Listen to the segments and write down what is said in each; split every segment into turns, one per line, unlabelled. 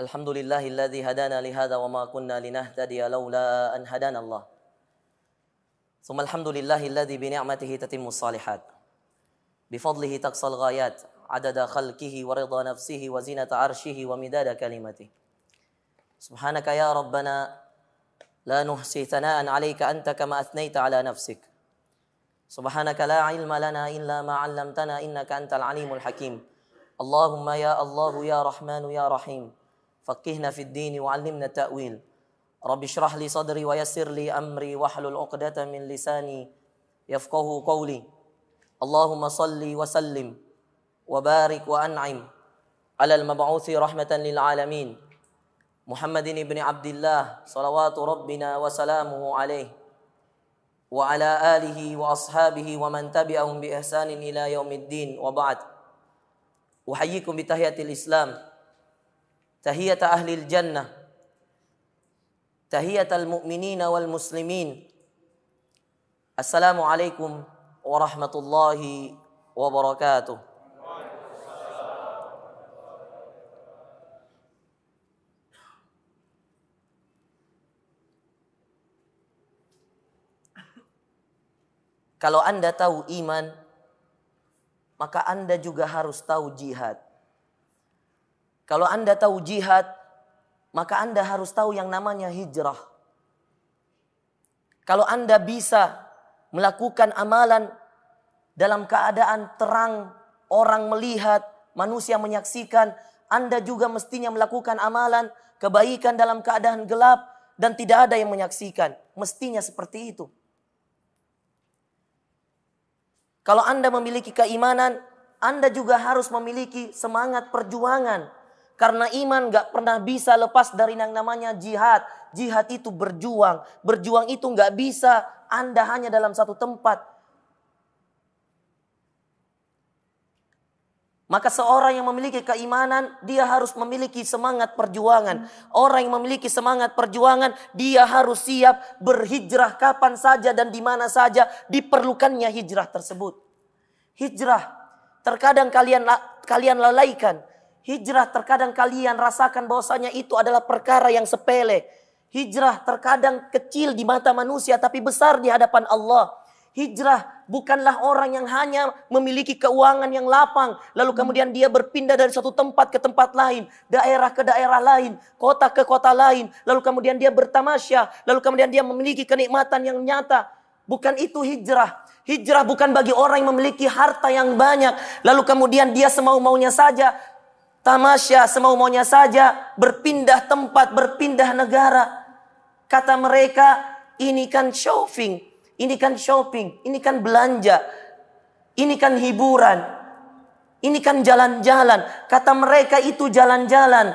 Alhamdulillahilladzi hadana li hadza wa ma kunna linahtadiya laula an hadana Allah. Tsumma alhamdulillahilladzi bi ni'matihi tatimmus shalihat. Bi fadlihi taqsal ghayat, adada khalqihi wa ridha nafsihi wa zinata arshihi wa midada kalimatihi. Subhanaka ya Rabbana la nuhsi thana'an 'alaika anta kama athnaita 'ala nafsik. Subhanaka la 'ilma lana illa ma 'allamtana innaka antal 'alimul hakim. Allahumma ya Allah ya Rahmanu ya Rahim. Faqihna fid dini wa 'allimna ta'wil. Rabbi shrah li sadri wa yassir li amri wahlul 'uqdatam min lisani yafqahu qawli. Allahumma salli wa sallim wa barik wa an'im 'ala al-mab'uthi rahmatan lil 'alamin. Muhammadin ibn Abdullah salawatu rabbina wa salamuhu alaihi wa ala alihi wa ashabihi wa man tabi'ahum bi ihsanin ila yaumiddin wa ba'd. Uhayyikum bi tahiyatil Islam. Tahiyata ahlil jannah, tahiyatal mu'minina wal muslimin. Assalamualaikum warahmatullahi wabarakatuh. Kalau Anda tahu iman, maka Anda juga harus tahu jihad. Kalau Anda tahu jihad, maka Anda harus tahu yang namanya hijrah. Kalau Anda bisa melakukan amalan dalam keadaan terang, orang melihat, manusia menyaksikan, Anda juga mestinya melakukan amalan kebaikan dalam keadaan gelap dan tidak ada yang menyaksikan. Mestinya seperti itu. Kalau Anda memiliki keimanan, Anda juga harus memiliki semangat perjuangan. Karena iman gak pernah bisa lepas dari yang namanya jihad. Jihad itu berjuang. Berjuang itu gak bisa Anda hanya dalam satu tempat. Maka seorang yang memiliki keimanan, dia harus memiliki semangat perjuangan. Orang yang memiliki semangat perjuangan, dia harus siap berhijrah kapan saja dan di mana saja diperlukannya hijrah tersebut. Hijrah terkadang kalian lalaikan. Hijrah terkadang kalian rasakan bahwasanya itu adalah perkara yang sepele. Hijrah terkadang kecil di mata manusia tapi besar di hadapan Allah. Hijrah bukanlah orang yang hanya memiliki keuangan yang lapang. Lalu kemudian dia berpindah dari satu tempat ke tempat lain. Daerah ke daerah lain. Kota ke kota lain. Lalu kemudian dia bertamasya. Lalu kemudian dia memiliki kenikmatan yang nyata. Bukan itu hijrah. Hijrah bukan bagi orang yang memiliki harta yang banyak. Lalu kemudian dia semau-maunya saja tamasya, semau-maunya saja berpindah tempat, berpindah negara. Kata mereka, ini kan shopping, ini kan shopping, ini kan belanja, ini kan hiburan, ini kan jalan-jalan. Kata mereka itu jalan-jalan.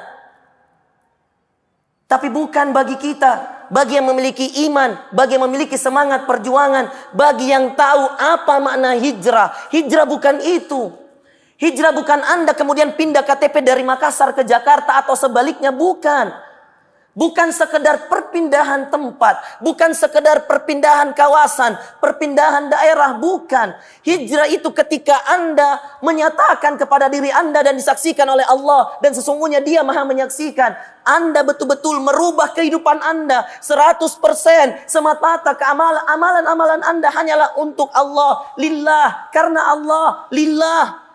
Tapi bukan bagi kita, bagi yang memiliki iman, bagi yang memiliki semangat perjuangan, bagi yang tahu apa makna hijrah. Hijrah bukan itu. Hijrah bukan Anda kemudian pindah KTP dari Makassar ke Jakarta atau sebaliknya, bukan. Bukan sekedar perpindahan tempat, bukan sekedar perpindahan kawasan, perpindahan daerah, bukan. Hijrah itu ketika Anda menyatakan kepada diri Anda dan disaksikan oleh Allah dan sesungguhnya Dia Maha menyaksikan. Anda betul-betul merubah kehidupan Anda 100% semata-mata ke amalan-amalan Anda hanyalah untuk Allah, lillah, karena Allah, lillah.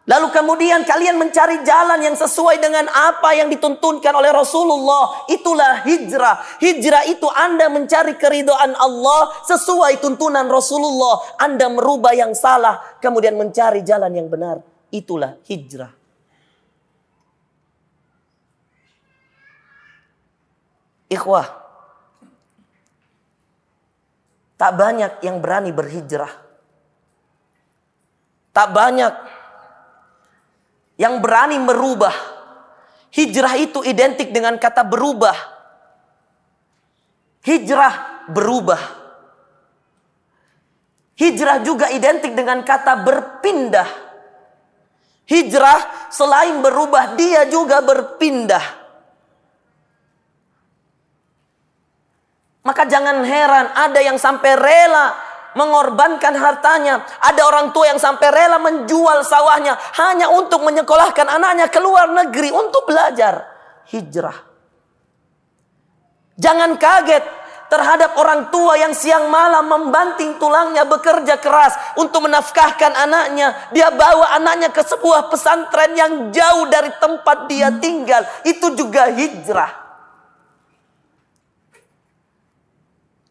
Lalu kemudian kalian mencari jalan yang sesuai dengan apa yang dituntunkan oleh Rasulullah. Itulah hijrah. Hijrah itu Anda mencari keridhaan Allah sesuai tuntunan Rasulullah. Anda merubah yang salah, kemudian mencari jalan yang benar. Itulah hijrah. Ikhwah, tak banyak yang berani berhijrah. Tak banyak yang berani merubah. Hijrah itu identik dengan kata berubah. Hijrah berubah. Hijrah juga identik dengan kata berpindah. Hijrah selain berubah, dia juga berpindah. Maka jangan heran ada yang sampai rela mengorbankan hartanya. Ada orang tua yang sampai rela menjual sawahnya hanya untuk menyekolahkan anaknya ke luar negeri untuk belajar. hijrah. Jangan kaget terhadap orang tua yang siang malam membanting tulangnya bekerja keras untuk menafkahkan anaknya. Dia bawa anaknya ke sebuah pesantren yang jauh dari tempat dia tinggal. Itu juga hijrah.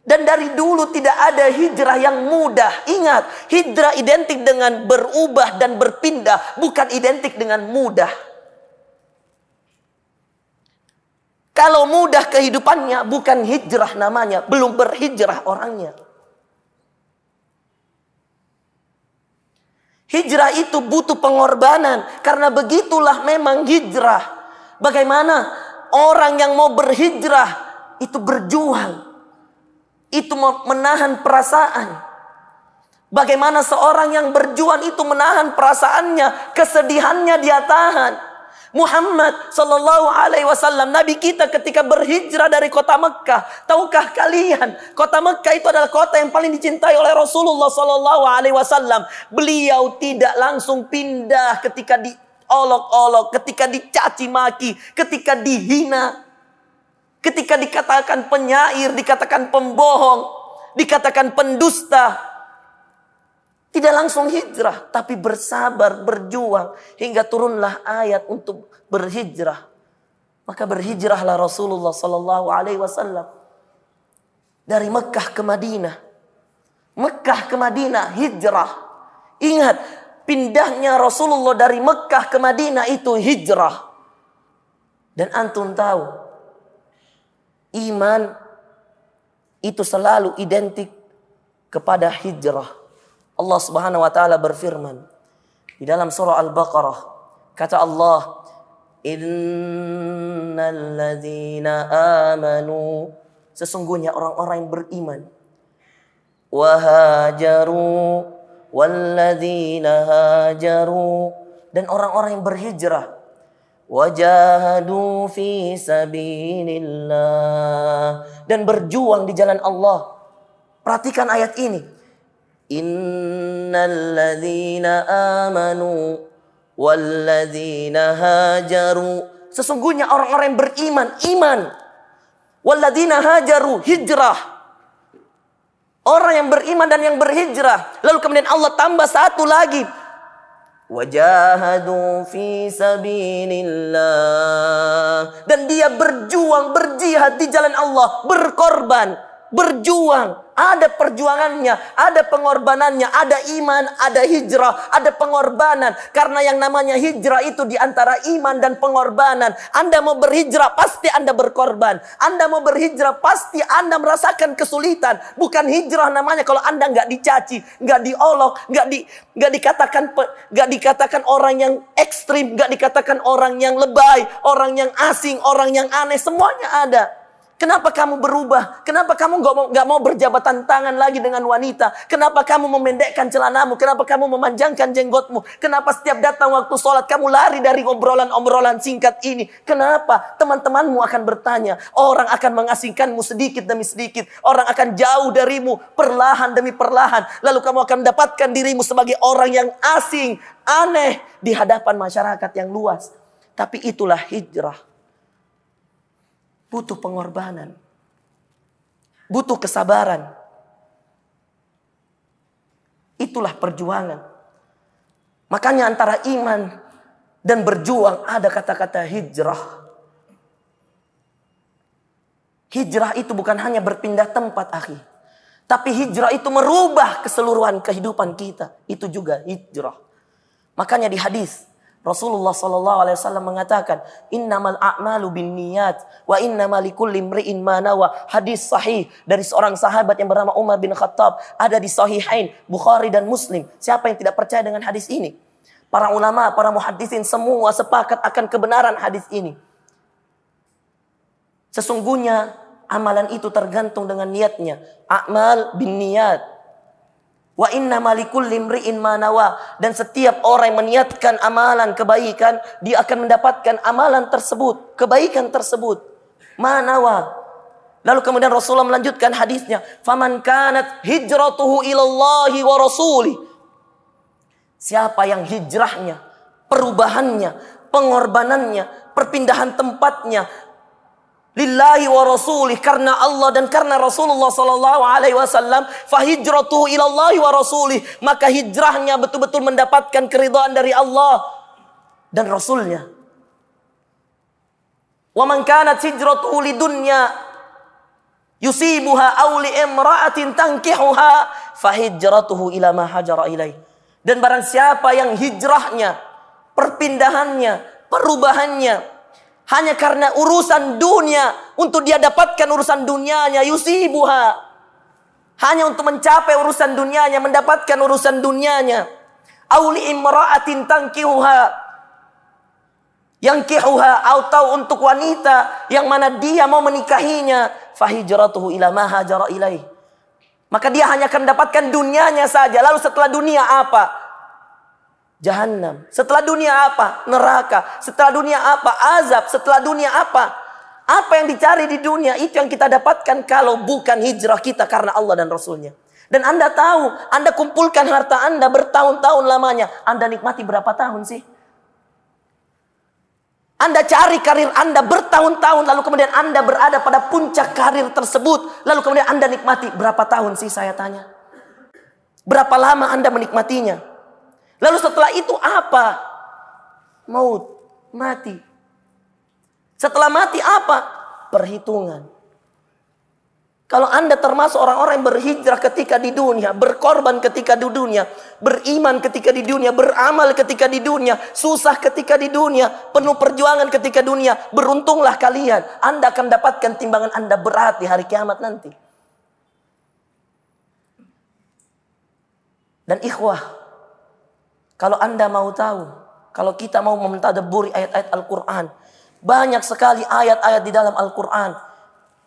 Dan dari dulu tidak ada hijrah yang mudah. Ingat, hijrah identik dengan berubah dan berpindah, bukan identik dengan mudah. Kalau mudah kehidupannya, bukan hijrah namanya. Belum berhijrah orangnya. Hijrah itu butuh pengorbanan. Karena begitulah memang hijrah. Bagaimana orang yang mau berhijrah itu berjuang. Itu menahan perasaan. Bagaimana seorang yang berjuang itu menahan perasaannya. Kesedihannya dia tahan. Muhammad sallallahu alaihi wasallam, Nabi kita ketika berhijrah dari kota Mekah. Tahukah kalian, kota Mekah itu adalah kota yang paling dicintai oleh Rasulullah sallallahu alaihi wasallam. Beliau tidak langsung pindah ketika diolok-olok, ketika dicaci maki, ketika dihina, ketika dikatakan penyair, dikatakan pembohong, dikatakan pendusta. Tidak langsung hijrah, tapi bersabar, berjuang. Hingga turunlah ayat untuk berhijrah. Maka berhijrahlah Rasulullah sallallahu alaihi wasallam. Dari Mekah ke Madinah. Mekah ke Madinah, hijrah. Ingat, pindahnya Rasulullah dari Mekah ke Madinah itu hijrah. Dan antum tahu, iman itu selalu identik kepada hijrah. Allah Subhanahu wa taala berfirman di dalam surah Al-Baqarah, kata Allah, innal ladzina amanu, sesungguhnya orang-orang yang beriman, wa hajaru walladzina hajaru, dan orang-orang yang berhijrah, wajahadu fi sabilillah, dan berjuang di jalan Allah. Perhatikan ayat ini. Innal ladzina amanu walladzina hajaru, sesungguhnya orang-orang yang beriman, iman. Walladzina hajaru, hijrah. Orang yang beriman dan yang berhijrah. Lalu kemudian Allah tambah satu lagi. Wajahadu fi sabilillah, dan dia berjuang, berjihad di jalan Allah, berkorban, berjuang. Ada perjuangannya, ada pengorbanannya, ada iman, ada hijrah, ada pengorbanan. Karena yang namanya hijrah itu di antara iman dan pengorbanan. Anda mau berhijrah, pasti Anda berkorban. Anda mau berhijrah, pasti Anda merasakan kesulitan. Bukan hijrah namanya kalau Anda nggak dicaci, nggak diolok, nggak dikatakan orang yang ekstrim, nggak dikatakan orang yang lebay, orang yang asing, orang yang aneh, semuanya ada. Kenapa kamu berubah? Kenapa kamu nggak mau berjabatan tangan lagi dengan wanita? Kenapa kamu memendekkan celanamu? Kenapa kamu memanjangkan jenggotmu? Kenapa setiap datang waktu sholat kamu lari dari obrolan-obrolan singkat ini? Kenapa? Teman-temanmu akan bertanya. Orang akan mengasingkanmu sedikit demi sedikit. Orang akan jauh darimu perlahan demi perlahan. Lalu kamu akan mendapatkan dirimu sebagai orang yang asing, aneh di hadapan masyarakat yang luas. Tapi itulah hijrah. Butuh pengorbanan. Butuh kesabaran. Itulah perjuangan. Makanya antara iman dan berjuang ada kata-kata hijrah. Hijrah itu bukan hanya berpindah tempat, akhi. Tapi hijrah itu merubah keseluruhan kehidupan kita. Itu juga hijrah. Makanya di hadis Rasulullah SAW mengatakan, innamal a'malu binniyat wa innamal likulli imri'in ma nawa. Hadis sahih dari seorang sahabat yang bernama Umar bin Khattab, ada di Sahihain Bukhari dan Muslim. Siapa yang tidak percaya dengan hadis ini? Para ulama, para muhaddisin semua sepakat akan kebenaran hadis ini. Sesungguhnya amalan itu tergantung dengan niatnya. A'mal binniyat. Wa inna malikul limri'in manawa, dan setiap orang yang meniatkan amalan kebaikan, dia akan mendapatkan amalan tersebut, kebaikan tersebut. Manawa. Lalu kemudian Rasulullah melanjutkan hadisnya, faman kanat hijratuhu ilallahi wa rasuli. Siapa yang hijrahnya, perubahannya, pengorbanannya, perpindahan tempatnya. Lillahi wa rasulih, karena Allah dan karena Rasulullah sallallahu alaihi wasallam, fahijratuhu ilallahi wa rasulih, maka hijrahnya betul-betul mendapatkan keridhaan dari Allah dan Rasulnya. Wa man kanat hijratuhu lidunya yusibuha aw li imra'atin tankihuha fahijratuhu ila ma hajara ilaih. Dan barang siapa yang hijrahnya, perpindahannya, perubahannya hanya karena urusan dunia, untuk dia dapatkan urusan dunianya, yusibuha, hanya untuk mencapai urusan dunianya, mendapatkan urusan dunianya, auli imra'atin tankihuha, yankihuha, atau untuk wanita yang mana dia mau menikahinya, fahijratuhu ila ma hajara ilaih, maka dia hanya akan mendapatkan dunianya saja. Lalu setelah dunia apa? Jahannam. Setelah dunia apa? Neraka. Setelah dunia apa? Azab. Setelah dunia apa? Apa yang dicari di dunia? Itu yang kita dapatkan kalau bukan hijrah kita karena Allah dan Rasulnya. Dan Anda tahu, Anda kumpulkan harta Anda bertahun-tahun lamanya, Anda nikmati berapa tahun sih? Anda cari karir Anda bertahun-tahun, lalu kemudian Anda berada pada puncak karir tersebut, lalu kemudian Anda nikmati berapa tahun sih, saya tanya? Berapa lama Anda menikmatinya? Lalu setelah itu apa? Maut, mati. Setelah mati apa? Perhitungan. Kalau Anda termasuk orang-orang yang berhijrah ketika di dunia, berkorban ketika di dunia, beriman ketika di dunia, beramal ketika di dunia, susah ketika di dunia, penuh perjuangan ketika dunia, beruntunglah kalian. Anda akan dapatkan timbangan Anda berat di hari kiamat nanti. Dan ikhwah, kalau Anda mau tahu, kalau kita mau mentadabburi ayat-ayat Al-Quran, banyak sekali ayat-ayat di dalam Al-Quran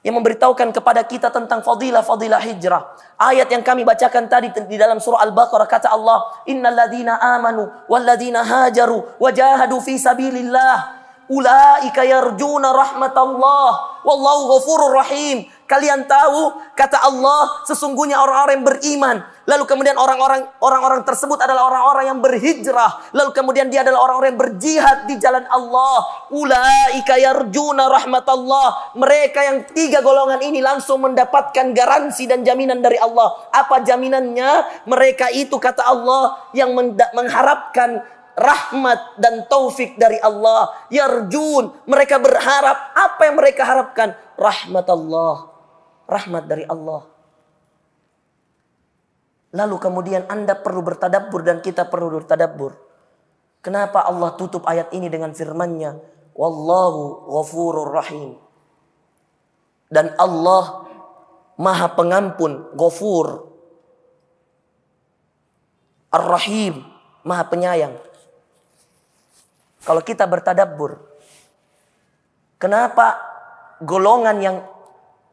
yang memberitahukan kepada kita tentang fadilah-fadilah hijrah. Ayat yang kami bacakan tadi di dalam surah Al-Baqarah, kata Allah, innal ladzina amanu wal ladzina hajaru wajahadu fi sabilillah ulaika yarjuna rahmatallah wallahu ghafurur rahim. Kalian tahu, kata Allah, sesungguhnya orang-orang yang beriman, lalu kemudian orang-orang tersebut adalah orang-orang yang berhijrah, lalu kemudian dia adalah orang-orang yang berjihad di jalan Allah. Ulaika yarjuna rahmatallah. Mereka yang tiga golongan ini langsung mendapatkan garansi dan jaminan dari Allah. Apa jaminannya? Mereka itu, kata Allah, yang mengharapkan rahmat dan taufik dari Allah. Yarjun, mereka berharap. Apa yang mereka harapkan? Rahmat Allah, rahmat dari Allah. Lalu kemudian Anda perlu bertadabbur dan kita perlu bertadabbur. Kenapa Allah tutup ayat ini dengan firman-Nya, wallahu ghafurur rahim. Dan Allah Maha Pengampun, Ghafur, Ar-Rahim, Maha Penyayang. Kalau kita bertadabbur, kenapa golongan yang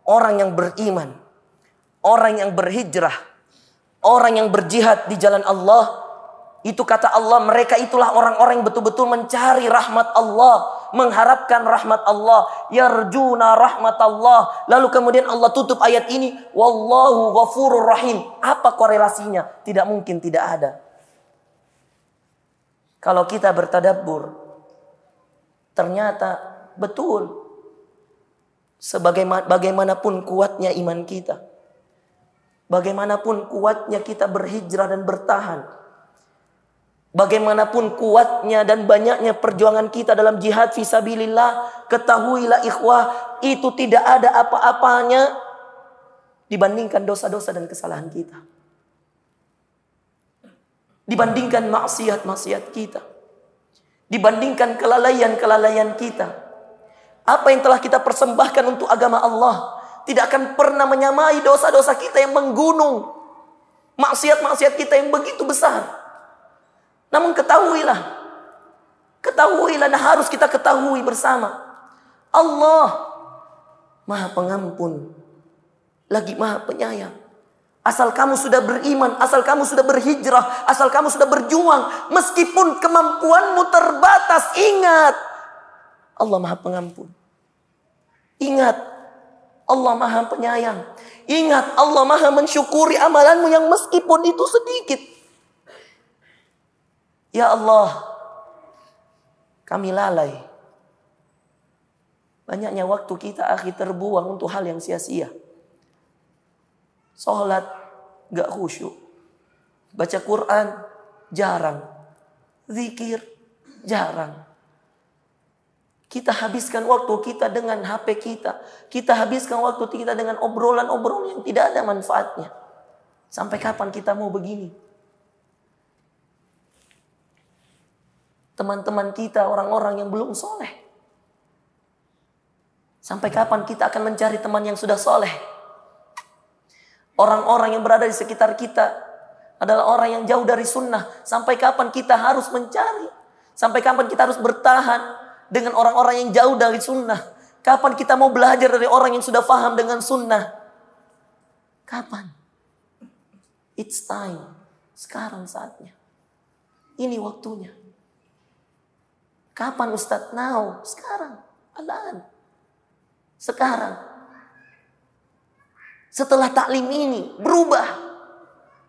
orang yang beriman, orang yang berhijrah, orang yang berjihad di jalan Allah, itu kata Allah, mereka itulah orang-orang yang betul-betul mencari rahmat Allah, mengharapkan rahmat Allah, yarjuna rahmat Allah. Lalu kemudian Allah tutup ayat ini, wallahu ghafurur rahim. Apa korelasinya? Tidak mungkin tidak ada. Kalau kita bertadabbur, ternyata betul. Bagaimanapun kuatnya iman kita, bagaimanapun kuatnya kita berhijrah dan bertahan, bagaimanapun kuatnya dan banyaknya perjuangan kita dalam jihad fisabilillah, ketahuilah ikhwah, itu tidak ada apa-apanya dibandingkan dosa-dosa dan kesalahan kita, dibandingkan maksiat-maksiat kita, dibandingkan kelalaian-kelalaian kita. Apa yang telah kita persembahkan untuk agama Allah tidak akan pernah menyamai dosa-dosa kita yang menggunung, maksiat-maksiat kita yang begitu besar. Namun ketahuilah, dan harus kita ketahui bersama, Allah Maha Pengampun, lagi Maha Penyayang. Asal kamu sudah beriman, asal kamu sudah berhijrah, asal kamu sudah berjuang, meskipun kemampuanmu terbatas, ingat, Allah Maha Pengampun. Ingat, Allah Maha Penyayang. Ingat, Allah Maha mensyukuri amalanmu yang meskipun itu sedikit. Ya Allah, kami lalai. Banyaknya waktu kita terbuang untuk hal yang sia-sia. Sholat gak khusyuk. Baca Quran jarang. Zikir jarang. Kita habiskan waktu kita dengan HP kita. Kita habiskan waktu kita dengan obrolan-obrolan yang tidak ada manfaatnya. Sampai kapan kita mau begini? Teman-teman kita, orang-orang yang belum soleh. Sampai kapan kita akan mencari teman yang sudah soleh? Orang-orang yang berada di sekitar kita adalah orang yang jauh dari sunnah. Sampai kapan kita harus mencari? Sampai kapan kita harus bertahan dengan orang-orang yang jauh dari sunnah? Kapan kita mau belajar dari orang yang sudah paham dengan sunnah? Kapan? It's time. Sekarang saatnya. Ini waktunya. Kapan Ustadz? Now. Sekarang. Alaan. Sekarang. Setelah taklim ini berubah.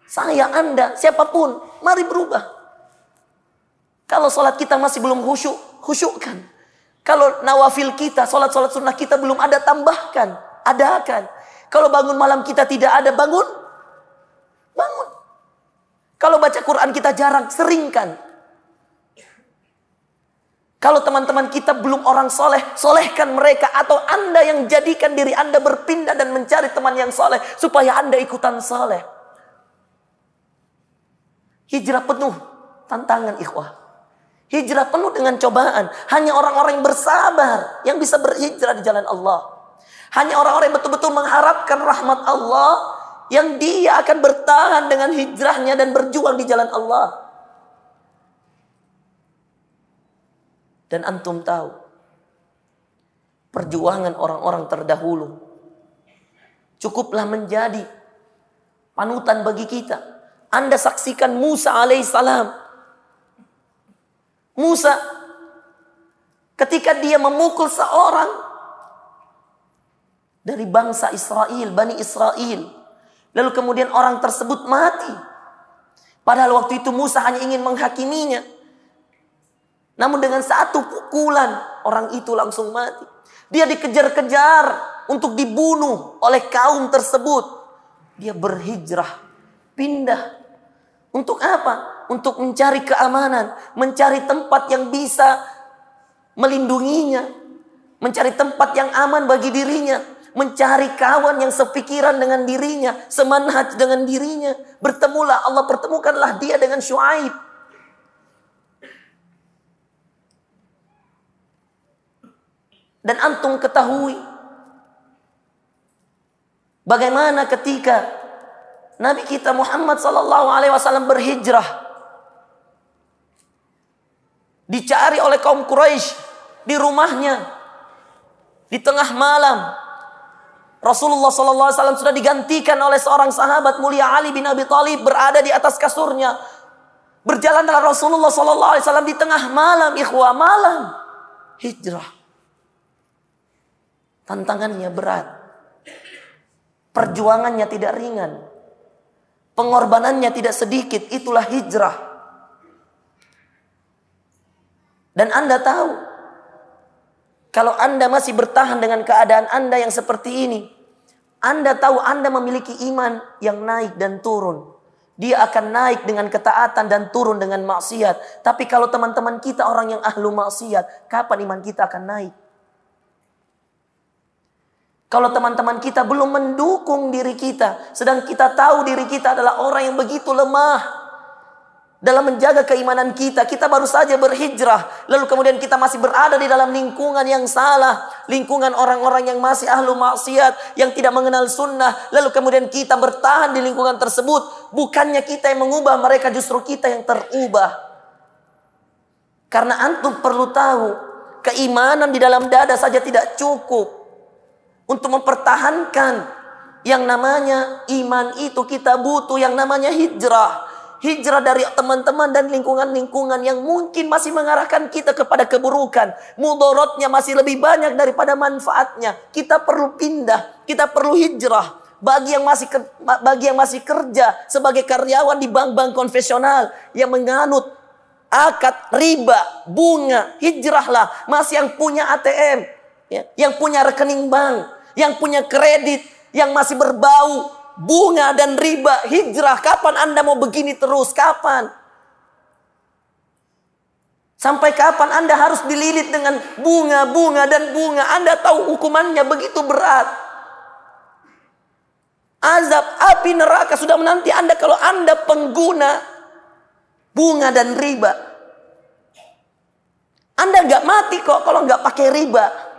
Saya, Anda, siapapun, mari berubah. Kalau sholat kita masih belum khusyuk, khusyukkan. Kalau nawafil kita, sholat-sholat sunnah kita belum ada, tambahkan, adakan. Kalau bangun malam kita tidak ada, bangun. Kalau baca Quran kita jarang, seringkan. Kalau teman-teman kita belum orang soleh, solehkan mereka. Atau Anda yang jadikan diri Anda berpindah dan mencari teman yang soleh. Supaya Anda ikutan soleh. Hijrah penuh tantangan ikhwah. Hijrah penuh dengan cobaan. Hanya orang-orang yang bersabar yang bisa berhijrah di jalan Allah. Hanya orang-orang yang betul-betul mengharapkan rahmat Allah. Yang dia akan bertahan dengan hijrahnya dan berjuang di jalan Allah. Dan antum tahu, perjuangan orang-orang terdahulu cukuplah menjadi panutan bagi kita. Anda saksikan Musa alaihissalam. Musa ketika dia memukul seorang dari bangsa Israel, Bani Israel, lalu kemudian orang tersebut mati. Padahal waktu itu Musa hanya ingin menghakiminya. Namun dengan satu pukulan orang itu langsung mati. Dia dikejar-kejar untuk dibunuh oleh kaum tersebut. Dia berhijrah, pindah. Untuk apa? Untuk mencari keamanan, mencari tempat yang bisa melindunginya, mencari tempat yang aman bagi dirinya, mencari kawan yang sepikiran dengan dirinya, semanhaj dengan dirinya. Bertemulah, Allah pertemukanlah dia dengan Syuaib. Dan antum ketahui bagaimana ketika Nabi kita Muhammad SAW berhijrah, dicari oleh kaum Quraisy di rumahnya di tengah malam. Rasulullah SAW sudah digantikan oleh seorang sahabat mulia Ali bin Abi Thalib berada di atas kasurnya. Berjalanlah Rasulullah SAW di tengah malam, ikhwah, malam hijrah. Tantangannya berat. Perjuangannya tidak ringan. Pengorbanannya tidak sedikit. Itulah hijrah. Dan Anda tahu, kalau Anda masih bertahan dengan keadaan Anda yang seperti ini, Anda tahu Anda memiliki iman yang naik dan turun. Dia akan naik dengan ketaatan dan turun dengan maksiat. Tapi kalau teman-teman kita orang yang ahlu maksiat, kapan iman kita akan naik? Kalau teman-teman kita belum mendukung diri kita, sedang kita tahu diri kita adalah orang yang begitu lemah dalam menjaga keimanan kita. Kita baru saja berhijrah, lalu kemudian kita masih berada di dalam lingkungan yang salah, lingkungan orang-orang yang masih ahlu maksiat, yang tidak mengenal sunnah. Lalu kemudian kita bertahan di lingkungan tersebut. Bukannya kita yang mengubah mereka, justru kita yang terubah. Karena antum perlu tahu, keimanan di dalam dada saja tidak cukup. Untuk mempertahankan yang namanya iman itu, kita butuh yang namanya hijrah. Hijrah dari teman-teman dan lingkungan-lingkungan yang mungkin masih mengarahkan kita kepada keburukan. Mudaratnya masih lebih banyak daripada manfaatnya. Kita perlu pindah, kita perlu hijrah. Bagi yang masih kerja sebagai karyawan di bank-bank konvensional yang menganut akad riba, bunga, hijrahlah. Masih yang punya ATM, Ya, yang punya rekening bank, yang punya kredit, yang masih berbau bunga dan riba, hijrah. Kapan Anda mau begini terus? Kapan? Sampai kapan Anda harus dililit dengan bunga, bunga, dan bunga? Anda tahu hukumannya begitu berat. Azab api neraka sudah menanti Anda kalau Anda pengguna bunga dan riba. Anda nggak mati kok kalau nggak pakai riba.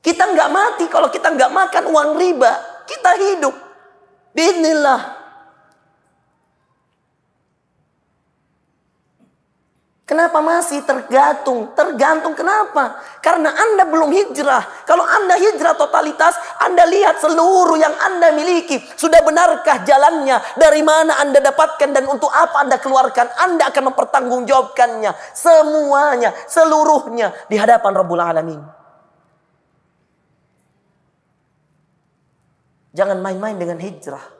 Kita nggak mati kalau kita nggak makan uang riba. Kita hidup. Bismillah. Kenapa masih tergantung? Tergantung kenapa? Karena Anda belum hijrah. Kalau Anda hijrah totalitas, Anda lihat seluruh yang Anda miliki. Sudah benarkah jalannya? Dari mana Anda dapatkan dan untuk apa Anda keluarkan? Anda akan mempertanggungjawabkannya. Semuanya, seluruhnya di hadapan Rabbul Alamin. Jangan main-main dengan hijrah.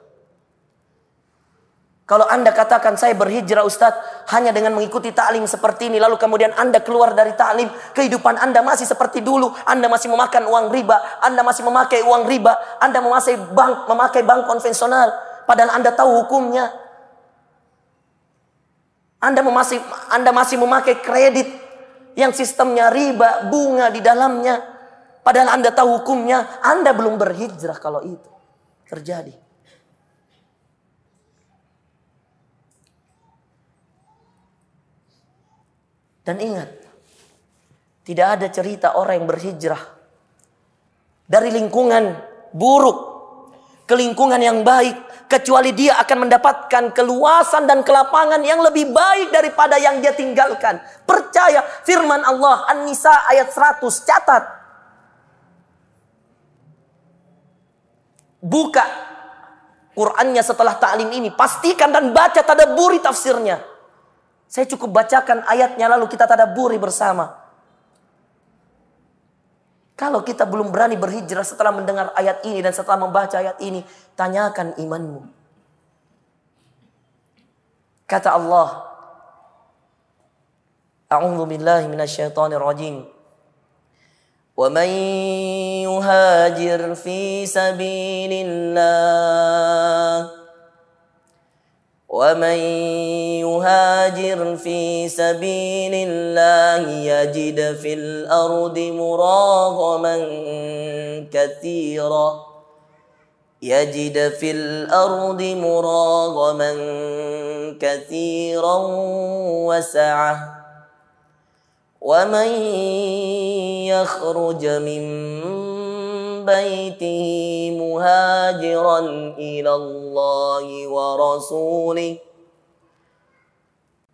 Kalau Anda katakan saya berhijrah Ustadz hanya dengan mengikuti ta'lim seperti ini, lalu kemudian Anda keluar dari ta'lim, kehidupan Anda masih seperti dulu, Anda masih memakan uang riba, Anda masih memakai uang riba, Anda memakai bank konvensional, padahal Anda tahu hukumnya. Anda masih memakai kredit yang sistemnya riba, bunga di dalamnya, padahal Anda tahu hukumnya. Anda belum berhijrah kalau itu terjadi. Dan ingat, tidak ada cerita orang yang berhijrah dari lingkungan buruk ke lingkungan yang baik, kecuali dia akan mendapatkan keluasan dan kelapangan yang lebih baik daripada yang dia tinggalkan. Percaya firman Allah An-Nisa ayat 100, catat. Buka Qur'annya setelah ta'lim ini, pastikan dan baca tadabburi tafsirnya. Saya cukup bacakan ayatnya lalu kita tadabburi bersama. Kalau kita belum berani berhijrah setelah mendengar ayat ini dan setelah membaca ayat ini, tanyakan imanmu. Kata Allah, A'udzu billahi minasyaitonir rajim. Wa man yuhajir fi sabilillah وَمَنْ يُهَاجِرْ فِي سَبِيلِ اللَّهِ يَجِدْ فِي الْأَرْضِ مُرَاغَمًا كَثِيرًا وَسَعَةً وَمَنْ يَخْرُجْ مِنْ بيته مهاجرا إلى الله ورسوله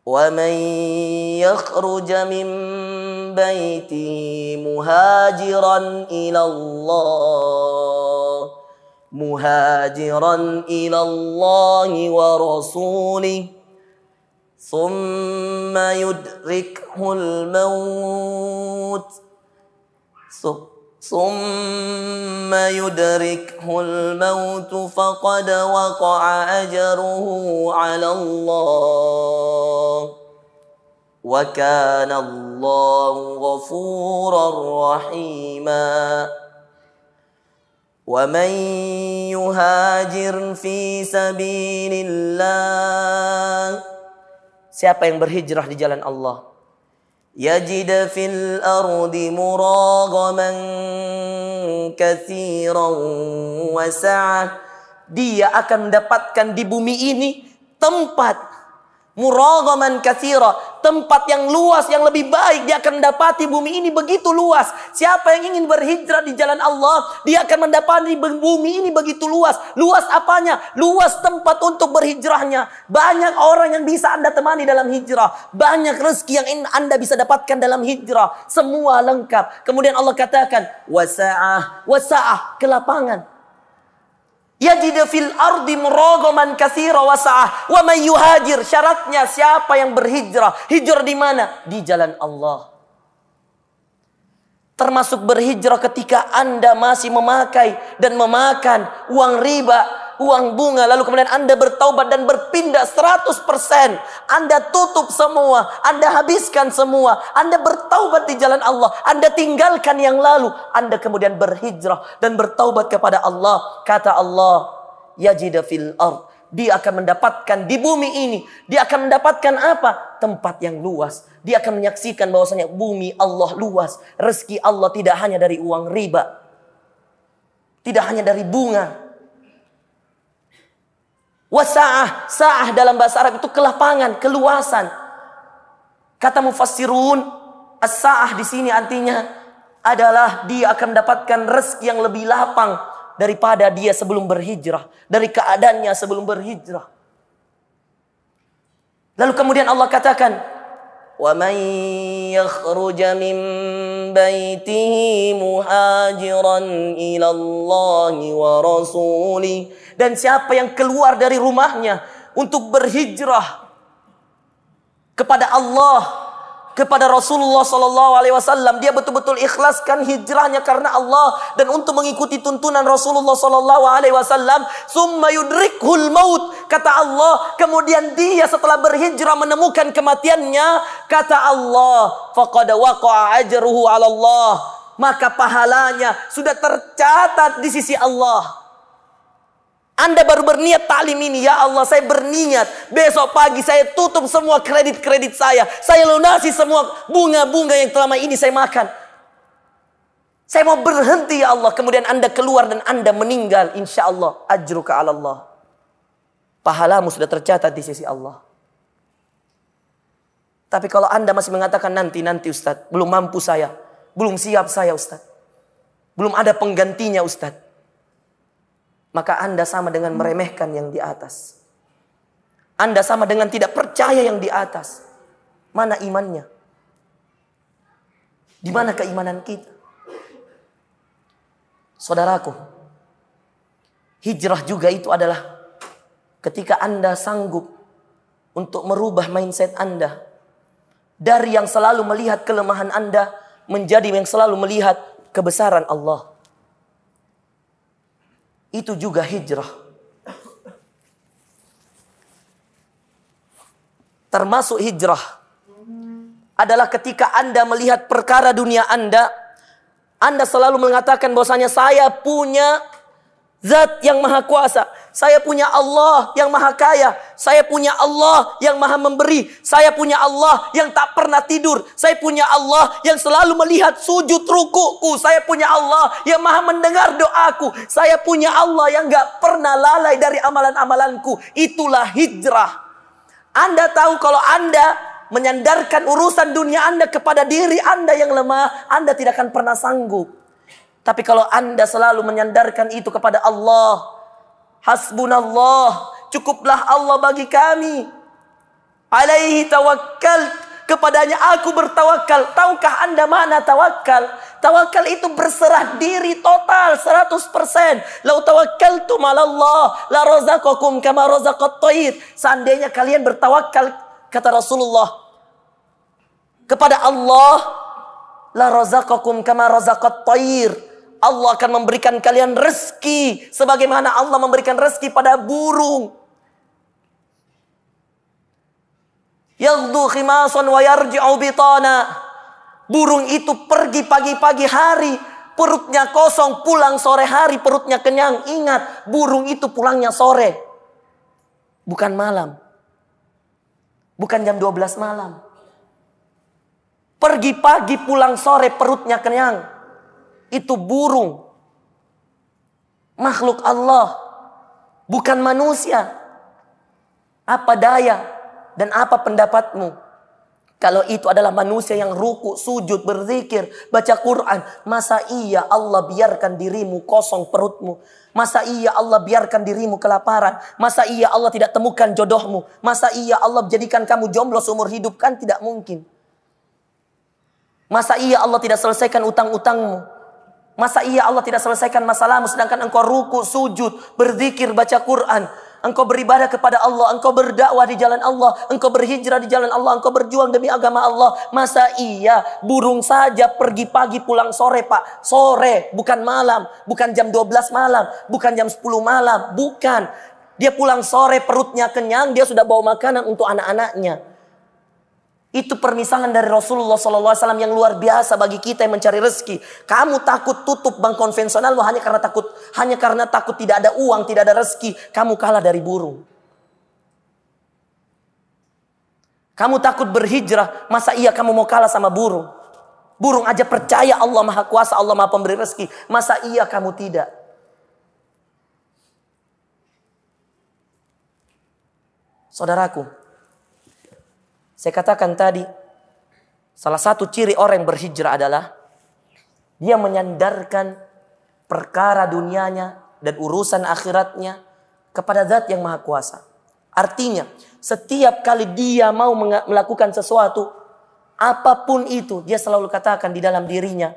ومن يخرج من بيته مهاجرا إلى الله ورسوله ثم يدركه الموت فقد وقع أجره على الله وكان الله غفورا رحيما ومن يهاجر في سبيل الله, siapa yang berhijrah di jalan Allah, yajid fil ardi muragaman katsiran wa sa'ah, dia akan mendapatkan di bumi ini tempat muragaman katsira, tempat yang luas yang lebih baik. Dia akan mendapati bumi ini begitu luas. Siapa yang ingin berhijrah di jalan Allah, dia akan mendapati bumi ini begitu luas. Luas apanya? Luas tempat untuk berhijrahnya. Banyak orang yang bisa Anda temani dalam hijrah. Banyak rezeki yang Anda bisa dapatkan dalam hijrah. Semua lengkap. Kemudian Allah katakan wasa'ah, kelapangan. Yajid fil ardi muragaman katsira wa sa'ah wa may yuhajir, syaratnya siapa yang berhijrah. Hijrah di mana? Di jalan Allah. Termasuk berhijrah ketika Anda masih memakai dan memakan uang riba, uang bunga, lalu kemudian Anda bertaubat dan berpindah 100%. Anda tutup semua, Anda habiskan semua, Anda bertaubat di jalan Allah, Anda tinggalkan yang lalu, Anda kemudian berhijrah dan bertaubat kepada Allah. Kata Allah, yajida fil ard, dia akan mendapatkan di bumi ini, dia akan mendapatkan apa? Tempat yang luas. Dia akan menyaksikan bahwasanya bumi Allah luas. Rezeki Allah tidak hanya dari uang riba, tidak hanya dari bunga. Wasa'ah, sa'ah dalam bahasa Arab itu kelapangan, keluasan. Kata mufassirun, as-sa'ah di sini artinya adalah dia akan mendapatkan rezeki yang lebih lapang daripada dia sebelum berhijrah, dari keadaannya sebelum berhijrah. Lalu kemudian Allah katakan, wa man yakhruja min baitihi muhajiran ila Allah wa rasulih, dan siapa yang keluar dari rumahnya untuk berhijrah kepada Allah, kepada Rasulullah SAW, dia betul-betul ikhlaskan hijrahnya karena Allah dan untuk mengikuti tuntunan Rasulullah SAW. Summa yudrikhul maut, kata Allah, kemudian dia setelah berhijrah menemukan kematiannya, kata Allah, faqad waqa'a ajruhu 'ala Allah, maka pahalanya sudah tercatat di sisi Allah. Anda baru berniat taklim ini, ya Allah saya berniat besok pagi saya tutup semua kredit-kredit saya lunasi semua bunga-bunga yang selama ini saya makan. Saya mau berhenti ya Allah. Kemudian Anda keluar dan Anda meninggal, insya Allah ajruka 'ala Allah, pahalamu sudah tercatat di sisi Allah. Tapi kalau Anda masih mengatakan nanti Ustaz, belum mampu saya, belum siap saya Ustaz, belum ada penggantinya Ustaz, maka Anda sama dengan meremehkan yang di atas. Anda sama dengan tidak percaya yang di atas. Mana imannya? Di mana keimanan kita? Saudaraku, hijrah juga itu adalah ketika Anda sanggup untuk merubah mindset Anda dari yang selalu melihat kelemahan Anda menjadi yang selalu melihat kebesaran Allah. Itu juga hijrah. Termasuk hijrah adalah ketika Anda melihat perkara dunia Anda selalu mengatakan bahwasanya saya punya Zat yang maha kuasa, saya punya Allah yang maha kaya, saya punya Allah yang maha memberi, saya punya Allah yang tak pernah tidur, saya punya Allah yang selalu melihat sujud rukuku, saya punya Allah yang maha mendengar doaku, saya punya Allah yang gak pernah lalai dari amalan-amalanku. Itulah hijrah. Anda tahu kalau Anda menyandarkan urusan dunia Anda kepada diri Anda yang lemah, Anda tidak akan pernah sanggup. Tapi kalau Anda selalu menyandarkan itu kepada Allah, hasbunallah, cukuplah Allah bagi kami, alaihi tawakkal, kepadanya aku bertawakal. Tahukah Anda makna tawakal? Tawakal itu berserah diri total 100%. Lau tawakkaltum 'ala Allah la razaqakum kama razaqat thair. Seandainya kalian bertawakal, kata Rasulullah, kepada Allah, la razaqakum kama razaqat thair. Allah akan memberikan kalian rezeki sebagaimana Allah memberikan rezeki pada burung. Yaghdu khimasan wa yarji'u bitana. Burung itu pergi pagi-pagi hari, perutnya kosong, pulang sore hari, perutnya kenyang. Ingat, burung itu pulangnya sore, bukan malam, bukan jam 12 malam. Pergi pagi, pulang sore, perutnya kenyang. Itu burung, makhluk Allah, bukan manusia. Apa daya dan apa pendapatmu kalau itu adalah manusia yang ruku, sujud, berzikir, baca Quran? Masa iya Allah biarkan dirimu kosong perutmu? Masa iya Allah biarkan dirimu kelaparan? Masa iya Allah tidak temukan jodohmu? Masa iya Allah jadikan kamu jomblo seumur hidup? Kan tidak mungkin. Masa iya Allah tidak selesaikan utang-utangmu? Masa iya Allah tidak selesaikan masalahmu sedangkan engkau ruku, sujud, berzikir, baca Quran? engkau beribadah kepada Allah, engkau berdakwah di jalan Allah, engkau berhijrah di jalan Allah, engkau berjuang demi agama Allah. Masa iya burung saja pergi pagi pulang sore, Pak? Sore, bukan malam, bukan jam 12 malam, bukan jam 10 malam, bukan. Dia pulang sore, perutnya kenyang, dia sudah bawa makanan untuk anak-anaknya. Itu permisalan dari Rasulullah SAW yang luar biasa bagi kita yang mencari rezeki. Kamu takut tutup bank konvensional hanya karena takut tidak ada uang, tidak ada rezeki. Kamu kalah dari burung. Kamu takut berhijrah, masa iya kamu mau kalah sama burung? Burung aja percaya Allah Maha Kuasa, Allah Maha Pemberi rezeki. Masa iya kamu tidak? Saudaraku, saya katakan tadi, salah satu ciri orang yang berhijrah adalah dia menyandarkan perkara dunianya dan urusan akhiratnya kepada Zat yang Maha Kuasa. Artinya, setiap kali dia mau melakukan sesuatu, apapun itu, dia selalu katakan di dalam dirinya,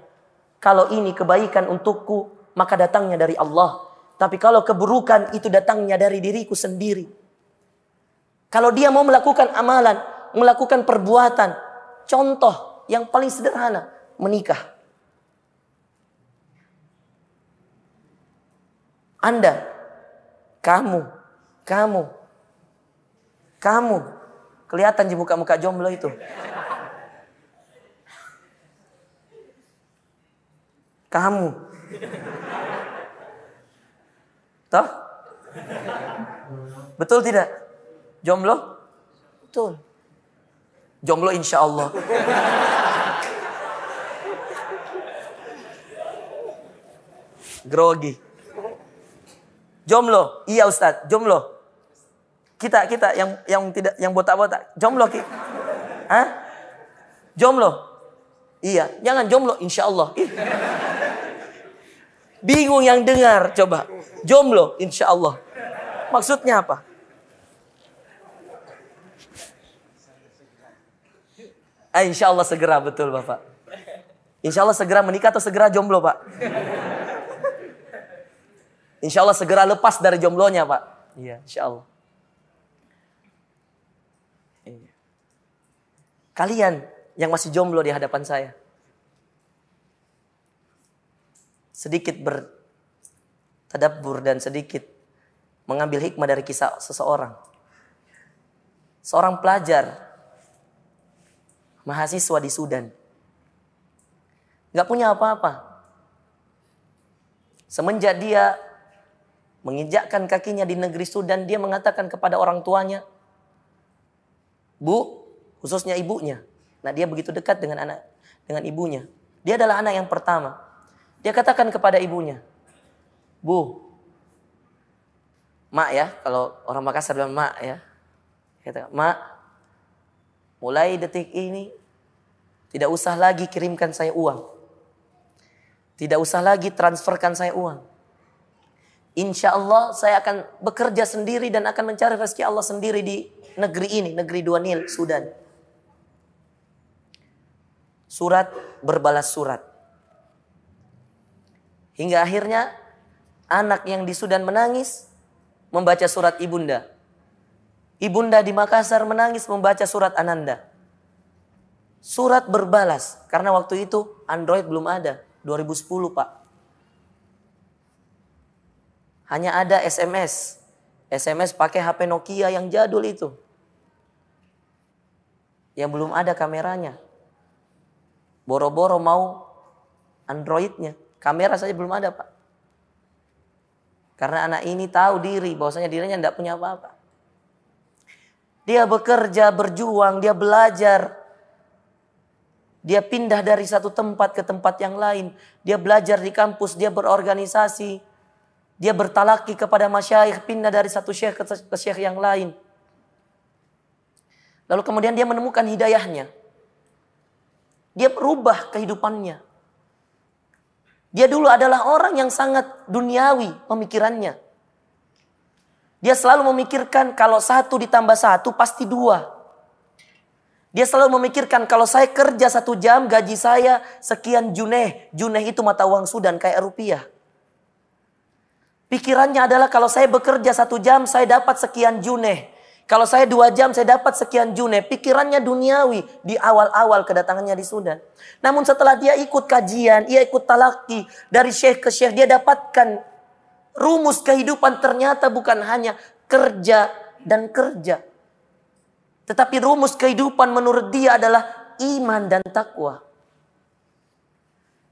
kalau ini kebaikan untukku, maka datangnya dari Allah. Tapi kalau keburukan, itu datangnya dari diriku sendiri. Kalau dia mau melakukan amalan, melakukan perbuatan, contoh yang paling sederhana, menikah. Anda, kamu, kelihatan di muka-muka jomblo itu. Kamu, toh? Betul tidak? Jomblo? Betul. Jomblo insya Allah. Grogi. Jomblo, iya Ustadz, jomblo. Kita yang botak-botak, jomblo ki. Hah? Jomblo. Iya, jangan jomblo insya Allah. Bingung yang dengar, coba. Jomblo insya Allah. Maksudnya apa? Insya Allah segera, betul Bapak. Insya Allah segera menikah atau segera jomblo Pak? Insya Allah segera lepas dari jomblonya Pak. Iya, insya Allah. Kalian yang masih jomblo di hadapan saya, sedikit bertadabbur dan sedikit mengambil hikmah dari kisah seseorang. Seorang pelajar, mahasiswa di Sudan. Gak punya apa-apa. Semenjak dia menginjakkan kakinya di negeri Sudan, dia mengatakan kepada orang tuanya, Bu, khususnya ibunya. Nah, dia begitu dekat dengan ibunya. Dia adalah anak yang pertama. Dia katakan kepada ibunya, Bu, Mak ya, kalau orang Makassar bilang Mak ya. Kata, Mak, mulai detik ini tidak usah lagi kirimkan saya uang. Tidak usah lagi transferkan saya uang. Insya Allah saya akan bekerja sendiri dan akan mencari rezeki Allah sendiri di negeri ini, negeri dua Nil, Sudan. Surat berbalas surat. Hingga akhirnya anak yang di Sudan menangis membaca surat ibunda. Ibunda di Makassar menangis membaca surat Ananda. Surat berbalas. Karena waktu itu Android belum ada. 2010 Pak. Hanya ada SMS. SMS pakai HP Nokia yang jadul itu. Yang belum ada kameranya. Boro-boro mau Androidnya. Kamera saja belum ada Pak. Karena anak ini tahu diri bahwasanya dirinya tidak punya apa-apa. Dia bekerja, berjuang, dia belajar. Dia pindah dari satu tempat ke tempat yang lain. Dia belajar di kampus, dia berorganisasi. Dia bertalaki kepada masyayikh, pindah dari satu syekh ke syekh yang lain. Lalu kemudian dia menemukan hidayahnya. Dia berubah kehidupannya. Dia dulu adalah orang yang sangat duniawi pemikirannya. Dia selalu memikirkan kalau 1 ditambah 1 pasti 2. Dia selalu memikirkan kalau saya kerja 1 jam gaji saya sekian juneh. Juneh itu mata uang Sudan kayak rupiah. Pikirannya adalah kalau saya bekerja 1 jam saya dapat sekian juneh. Kalau saya 2 jam saya dapat sekian juneh. Pikirannya duniawi di awal-awal kedatangannya di Sudan. Namun setelah dia ikut kajian, dia ikut talaki dari syekh ke syekh, dia dapatkan rumus kehidupan ternyata bukan hanya kerja dan kerja. Tetapi rumus kehidupan menurut dia adalah iman dan takwa.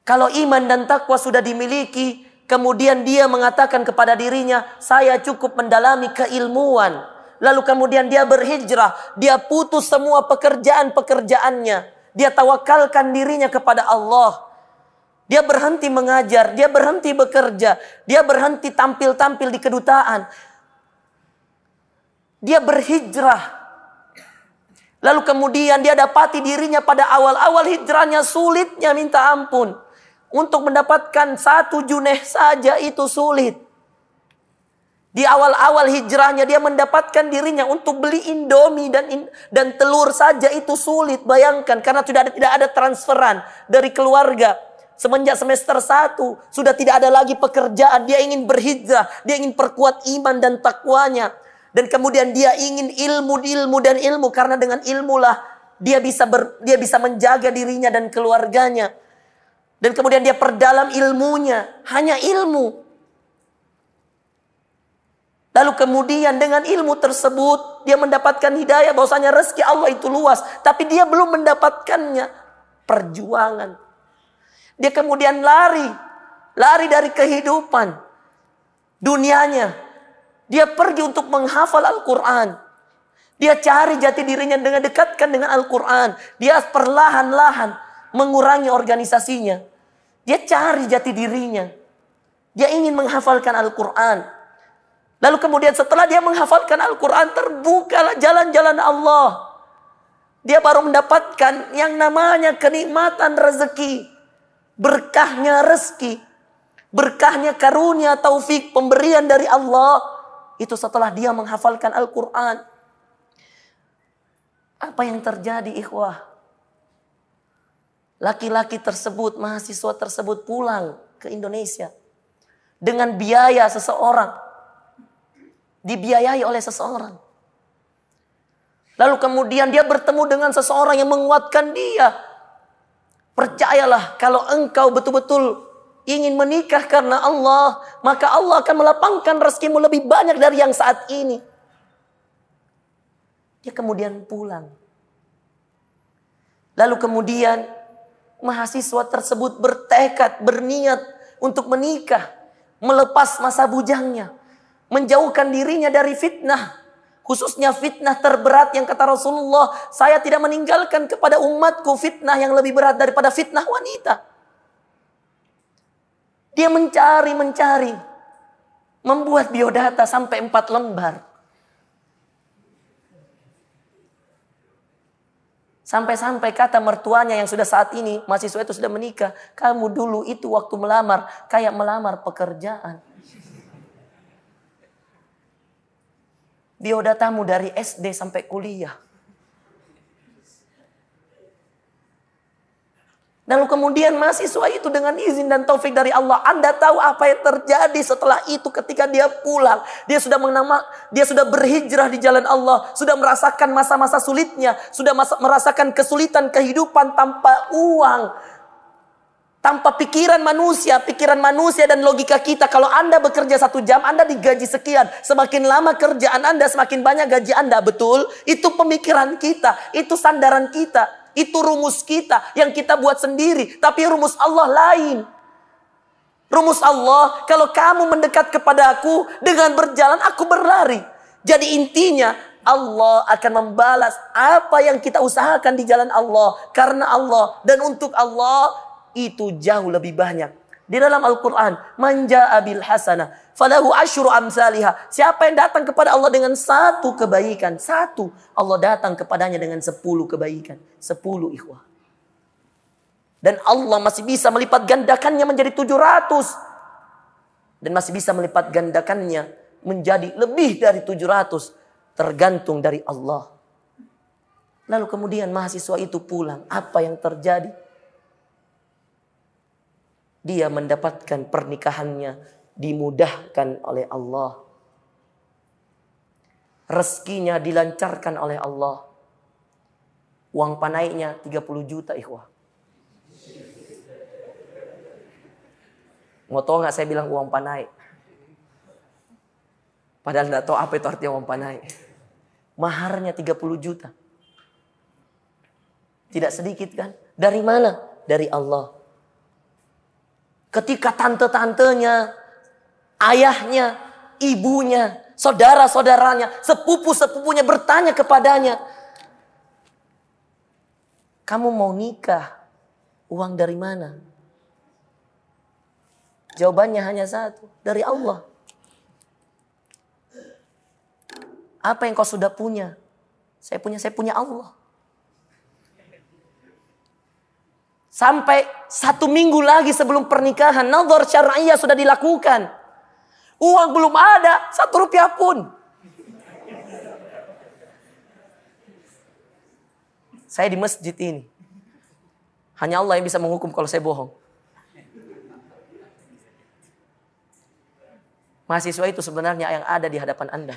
Kalau iman dan takwa sudah dimiliki, kemudian dia mengatakan kepada dirinya, saya cukup mendalami keilmuan. Lalu kemudian dia berhijrah, dia putus semua pekerjaan-pekerjaannya. Dia tawakalkan dirinya kepada Allah. Dia berhenti mengajar, dia berhenti bekerja, dia berhenti tampil-tampil di kedutaan. Dia berhijrah. Lalu kemudian dia dapati dirinya pada awal-awal hijrahnya sulitnya minta ampun. Untuk mendapatkan 1 juneh saja itu sulit. Di awal-awal hijrahnya dia mendapatkan dirinya untuk beli Indomie dan telur saja itu sulit. Bayangkan karena tidak ada transferan dari keluarga. Semenjak semester 1 sudah tidak ada lagi pekerjaan. Dia ingin berhijrah, dia ingin perkuat iman dan takwanya. Dan kemudian dia ingin ilmu karena dengan ilmulah dia bisa menjaga dirinya dan keluarganya. Dan kemudian dia perdalam ilmunya, hanya ilmu. Lalu kemudian dengan ilmu tersebut dia mendapatkan hidayah bahwasanya rezeki Allah itu luas, tapi dia belum mendapatkannya. Perjuangan. Dia kemudian lari dari kehidupan dunianya. Dia pergi untuk menghafal Al-Quran. Dia cari jati dirinya dengan dekatkan dengan Al-Quran. Dia perlahan-lahan mengurangi organisasinya. Dia cari jati dirinya. Dia ingin menghafalkan Al-Quran. Lalu kemudian setelah dia menghafalkan Al-Quran, terbukalah jalan-jalan Allah. Dia baru mendapatkan yang namanya kenikmatan rezeki. Berkahnya rezeki. Berkahnya karunia, taufik, pemberian dari Allah. Itu setelah dia menghafalkan Al-Quran. Apa yang terjadi ikhwah? Laki-laki tersebut, mahasiswa tersebut pulang ke Indonesia. Dengan biaya seseorang. Dibiayai oleh seseorang. Lalu kemudian dia bertemu dengan seseorang yang menguatkan dia. Percayalah, kalau engkau betul-betul ingin menikah karena Allah, maka Allah akan melapangkan rezekimu lebih banyak dari yang saat ini. Dia kemudian pulang. Lalu kemudian mahasiswa tersebut bertekad, berniat untuk menikah, melepas masa bujangnya. Menjauhkan dirinya dari fitnah. Khususnya fitnah terberat yang kata Rasulullah, saya tidak meninggalkan kepada umatku fitnah yang lebih berat daripada fitnah wanita. Dia mencari. Membuat biodata sampai 4 lembar. Sampai-sampai kata mertuanya yang sudah saat ini, mahasiswa itu sudah menikah. Kamu dulu itu waktu melamar, kayak melamar pekerjaan. Biodatamu dari SD sampai kuliah. Lalu kemudian mahasiswa itu dengan izin dan taufik dari Allah. Anda tahu apa yang terjadi setelah itu ketika dia pulang. Dia sudah berhijrah di jalan Allah. Sudah merasakan masa-masa sulitnya. Sudah merasakan kesulitan kehidupan tanpa uang. Tanpa pikiran manusia dan logika kita. Kalau Anda bekerja 1 jam, Anda digaji sekian. Semakin lama kerjaan Anda, semakin banyak gaji Anda. Betul? Itu pemikiran kita. Itu sandaran kita. Itu rumus kita yang kita buat sendiri. Tapi rumus Allah lain. Rumus Allah, kalau kamu mendekat kepada aku, dengan berjalan aku berlari. Jadi intinya, Allah akan membalas apa yang kita usahakan di jalan Allah. Karena Allah dan untuk Allah, itu jauh lebih banyak. Di dalam Al-Quran, man jaa bil hasanah falahu asyru amsalihha. Siapa yang datang kepada Allah dengan 1 kebaikan, 1, Allah datang kepadanya dengan 10 kebaikan. 10 ikhwah. Dan Allah masih bisa melipat gandakannya menjadi 700. Dan masih bisa melipat gandakannya menjadi lebih dari 700. Tergantung dari Allah. Lalu kemudian mahasiswa itu pulang. Apa yang terjadi? Dia mendapatkan pernikahannya dimudahkan oleh Allah. Rezekinya dilancarkan oleh Allah. Uang panainya 30 juta ikhwah. Mau tahu nggak saya bilang uang panai? Padahal nggak tahu apa itu artinya uang panai. Maharnya 30 juta. Tidak sedikit kan? Dari mana? Dari Allah. Ketika tante-tantenya, ayahnya, ibunya, saudara-saudaranya, sepupu-sepupunya bertanya kepadanya, kamu mau nikah, uang dari mana? Jawabannya hanya satu, dari Allah. Apa yang kau sudah punya? Saya punya Allah. Sampai 1 minggu lagi sebelum pernikahan, nazar syar'iyah sudah dilakukan. Uang belum ada, 1 rupiah pun. Saya di masjid ini. Hanya Allah yang bisa menghukum kalau saya bohong. Mahasiswa itu sebenarnya yang ada di hadapan Anda.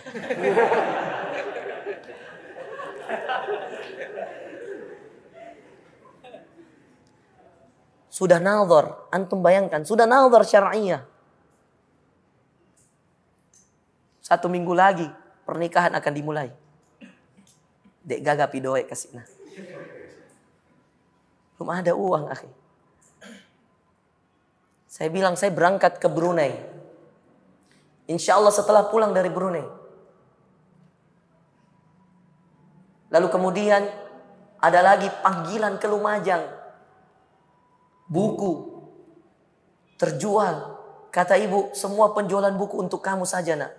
Sudah nazar, antum bayangkan, sudah nazar syar'iyah. 1 minggu lagi pernikahan akan dimulai. Dek gagap pidoe kasih nah. Belum ada uang, akhi. Saya bilang saya berangkat ke Brunei. Insya Allah setelah pulang dari Brunei. Lalu kemudian ada lagi panggilan ke Lumajang. Buku terjual. Kata ibu, semua penjualan buku untuk kamu saja nak.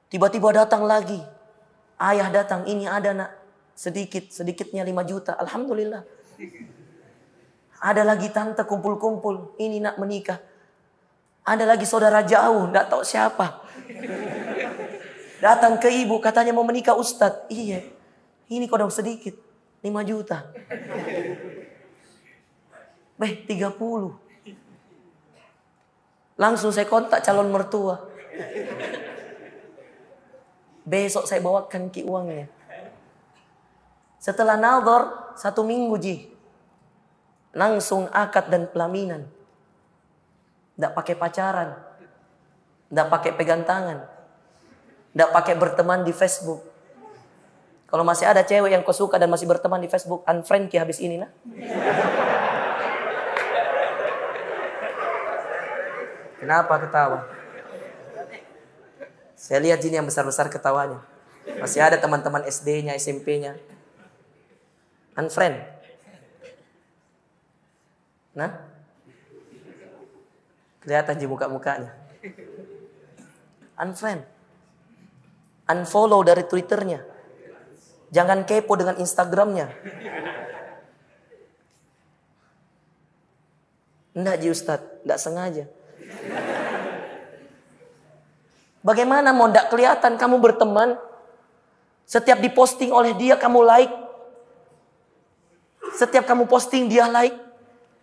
Tiba-tiba datang lagi. Ayah datang, ini ada nak. Sedikitnya 5 juta. Alhamdulillah. Ada lagi tante kumpul-kumpul. Ini nak menikah. Ada lagi saudara jauh, tidak tahu siapa. Datang ke ibu, katanya mau menikah ustadz. Iya, ini kodong sedikit, 5 juta. 30. Langsung saya kontak calon mertua. Besok saya bawakan ki uangnya. Setelah nazar 1 minggu ji. Langsung akad dan pelaminan. Tidak pakai pacaran. Tidak pakai pegang tangan. Tidak pakai berteman di Facebook. Kalau masih ada cewek yang kau suka dan masih berteman di Facebook, unfriend ki habis ini nah. Kenapa ketawa? Saya lihat jin yang besar-besar ketawanya. Masih ada teman-teman SD-nya, SMP-nya. Unfriend. Nah. Kelihatan di muka-mukanya. Unfriend. Unfollow dari Twitternya. Jangan kepo dengan Instagramnya. Enggak ji Ustadz, enggak sengaja. Bagaimana mau enggak kelihatan kamu berteman? Setiap diposting oleh dia kamu like. Setiap kamu posting dia like.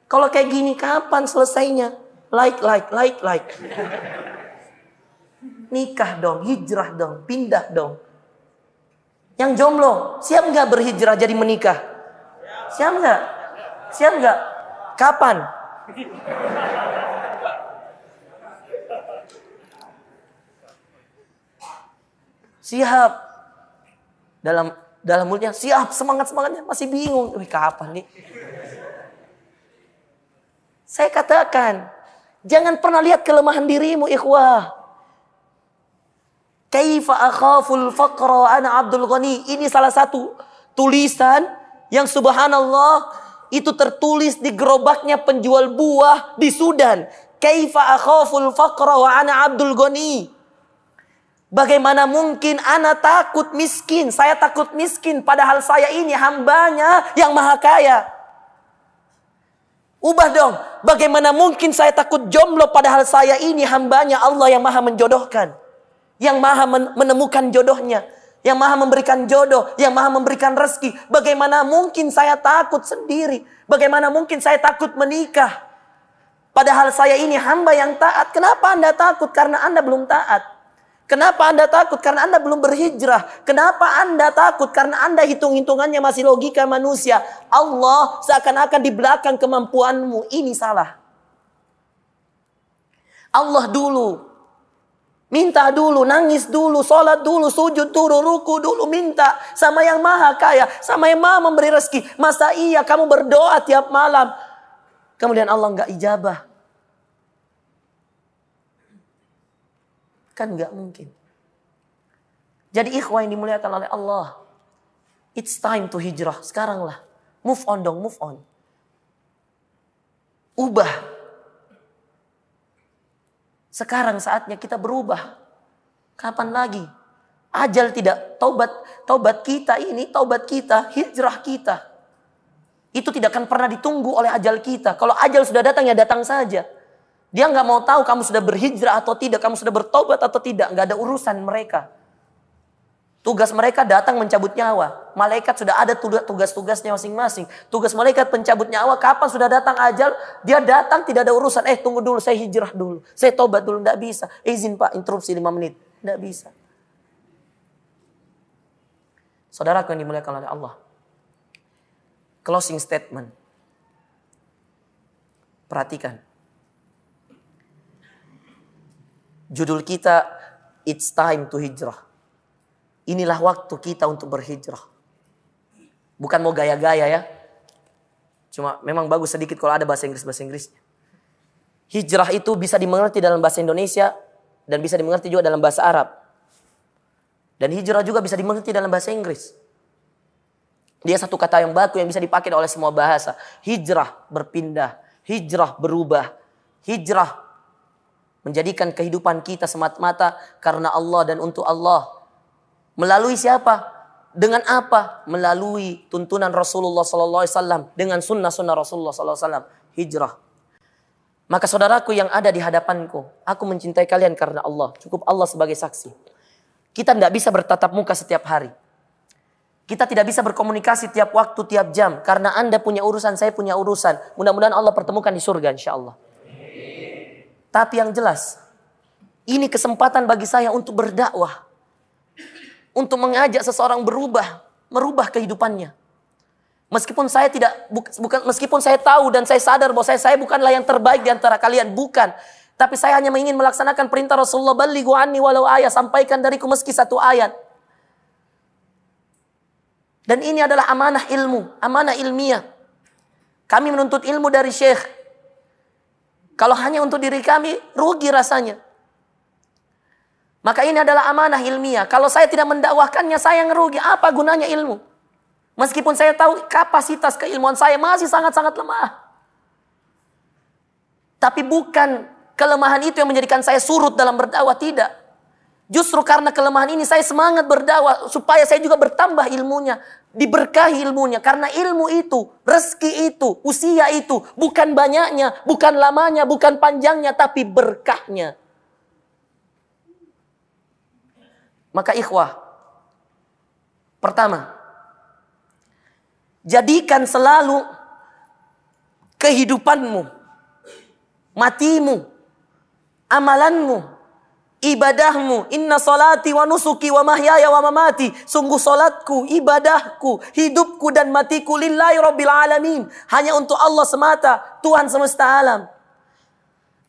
Kalau kayak gini kapan selesainya? Like. Nikah dong, hijrah dong, pindah dong. Yang jomblo, siap nggak berhijrah jadi menikah? Siap nggak? Siap nggak? Kapan? Siap. Dalam mulutnya siap, semangatnya masih bingung. Wih, kapan nih? Saya katakan, jangan pernah lihat kelemahan dirimu, ikhwah. Kaifa akhaful faqra wa ana Abdul Ghani. Ini salah satu tulisan yang subhanallah itu tertulis di gerobaknya penjual buah di Sudan. Kaifa akhaful faqra wa ana Abdul Ghani. Bagaimana mungkin ana takut miskin? Saya takut miskin padahal saya ini hambanya yang maha kaya. Ubah dong. Bagaimana mungkin saya takut jomblo padahal saya ini hambanya Allah yang maha menjodohkan. Yang maha menemukan jodohnya. Yang maha memberikan jodoh. Yang maha memberikan rezeki. Bagaimana mungkin saya takut sendiri? Bagaimana mungkin saya takut menikah? Padahal saya ini hamba yang taat. Kenapa Anda takut? Karena Anda belum taat. Kenapa Anda takut? Karena Anda belum berhijrah. Kenapa Anda takut? Karena Anda hitung-hitungannya masih logika manusia. Allah seakan-akan di belakang kemampuanmu. Ini salah. Allah dulu. Minta dulu, nangis dulu, sholat dulu, sujud dulu, ruku dulu, minta sama yang maha kaya, sama yang maha memberi rezeki. Masa iya kamu berdoa tiap malam, kemudian Allah enggak ijabah? Kan enggak mungkin. Jadi ikhwah yang dimuliakan oleh Allah, it's time to hijrah. Sekarang lah, move on dong, move on. Ubah. Sekarang saatnya kita berubah. Kapan lagi? Ajal tidak. Taubat kita ini, taubat kita, hijrah kita. Itu tidak akan pernah ditunggu oleh ajal kita. Kalau ajal sudah datang, ya datang saja. Dia nggak mau tahu kamu sudah berhijrah atau tidak, kamu sudah bertaubat atau tidak. Nggak ada urusan mereka. Tugas mereka datang mencabut nyawa. Malaikat sudah ada tugas-tugasnya masing-masing. Tugas malaikat pencabut nyawa, kapan sudah datang ajal, dia datang tidak ada urusan. Tunggu dulu, saya hijrah dulu. Saya tobat dulu, tidak bisa. Izin Pak, interupsi 5 menit. Tidak bisa. Saudaraku yang dimuliakan oleh Allah. Closing statement. Perhatikan. Judul kita, It's Time to Hijrah. Inilah waktu kita untuk berhijrah. Bukan mau gaya-gaya ya. Cuma memang bagus sedikit kalau ada bahasa Inggrisnya. Hijrah itu bisa dimengerti dalam bahasa Indonesia dan bisa dimengerti juga dalam bahasa Arab. Dan hijrah juga bisa dimengerti dalam bahasa Inggris. Dia satu kata yang baku yang bisa dipakai oleh semua bahasa. Hijrah berpindah, hijrah berubah, hijrah menjadikan kehidupan kita semata-mata karena Allah dan untuk Allah. Melalui siapa? Dengan apa? Melalui tuntunan Rasulullah SAW. Dengan sunnah-sunnah Rasulullah SAW. Hijrah. Maka saudaraku yang ada di hadapanku, aku mencintai kalian karena Allah. Cukup Allah sebagai saksi. Kita tidak bisa bertatap muka setiap hari. Kita tidak bisa berkomunikasi tiap waktu, tiap jam. Karena Anda punya urusan, saya punya urusan. Mudah-mudahan Allah pertemukan di surga insya Allah. Tapi yang jelas, ini kesempatan bagi saya untuk berdakwah. Untuk mengajak seseorang merubah kehidupannya. Meskipun saya meskipun saya tahu dan saya sadar bahwa saya bukanlah yang terbaik di antara kalian, bukan. Tapi saya hanya ingin melaksanakan perintah Rasulullah, balighu anni walau ayat, sampaikan dariku meski 1 ayat. Dan ini adalah amanah ilmu, amanah ilmiah. Kami menuntut ilmu dari syekh. Kalau hanya untuk diri kami, rugi rasanya. Maka ini adalah amanah ilmiah. Kalau saya tidak mendakwahkannya, saya ngerugi. Apa gunanya ilmu? Meskipun saya tahu kapasitas keilmuan saya masih sangat-sangat lemah. Tapi bukan kelemahan itu yang menjadikan saya surut dalam berdakwah, tidak. Justru karena kelemahan ini saya semangat berdakwah supaya saya juga bertambah ilmunya, diberkahi ilmunya. Karena ilmu itu, rezeki itu, usia itu bukan banyaknya, bukan lamanya, bukan panjangnya, tapi berkahnya. Maka ikhwah, pertama, jadikan selalu kehidupanmu, matimu, amalanmu, ibadahmu. Inna salati wa nusuki wa mahyaya wa mamati. Sungguh salatku, ibadahku, hidupku dan matiku lillahi rabbil alamin. Hanya untuk Allah semata, Tuhan semesta alam.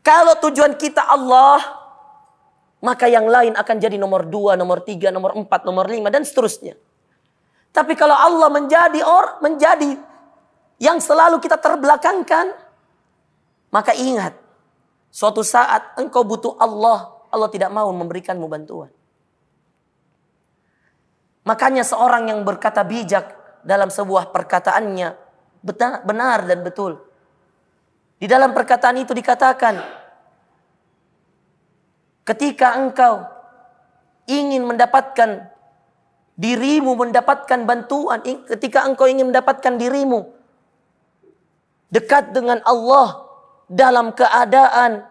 Kalau tujuan kita Allah, maka yang lain akan jadi nomor 2, nomor 3, nomor 4, nomor 5 dan seterusnya. Tapi kalau Allah menjadi yang selalu kita terbelakangkan, maka ingat, suatu saat engkau butuh Allah, Allah tidak mau memberikanmu bantuan. Makanya seorang yang berkata bijak dalam sebuah perkataannya benar dan betul. Di dalam perkataan itu dikatakan, ketika engkau ingin mendapatkan dirimu, mendapatkan bantuan, ketika engkau ingin mendapatkan dirimu dekat dengan Allah dalam keadaan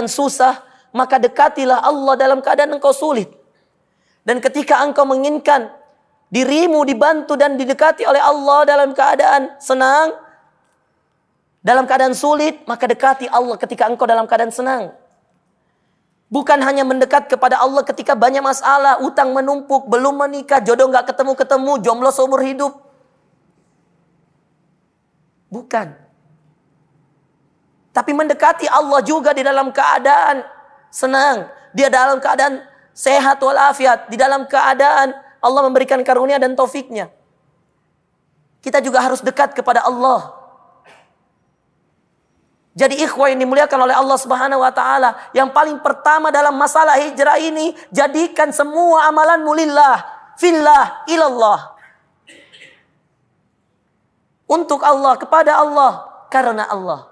susah, maka dekatilah Allah dalam keadaan engkau sulit. Dan ketika engkau menginginkan dirimu dibantu dan didekati oleh Allah dalam keadaan senang, dalam keadaan sulit, maka dekati Allah ketika engkau dalam keadaan senang. Bukan hanya mendekat kepada Allah ketika banyak masalah, utang menumpuk, belum menikah, jodoh nggak ketemu-ketemu, jomblo seumur hidup. Bukan. Tapi mendekati Allah juga di dalam keadaan senang. Dia dalam keadaan sehat walafiat. Di dalam keadaan Allah memberikan karunia dan taufiknya. Kita juga harus dekat kepada Allah. Jadi ikhwah yang dimuliakan oleh Allah Subhanahu wa taala, yang paling pertama dalam masalah hijrah ini, jadikan semua amalanmu lillah, fillah, ilallah. Untuk Allah, kepada Allah, karena Allah.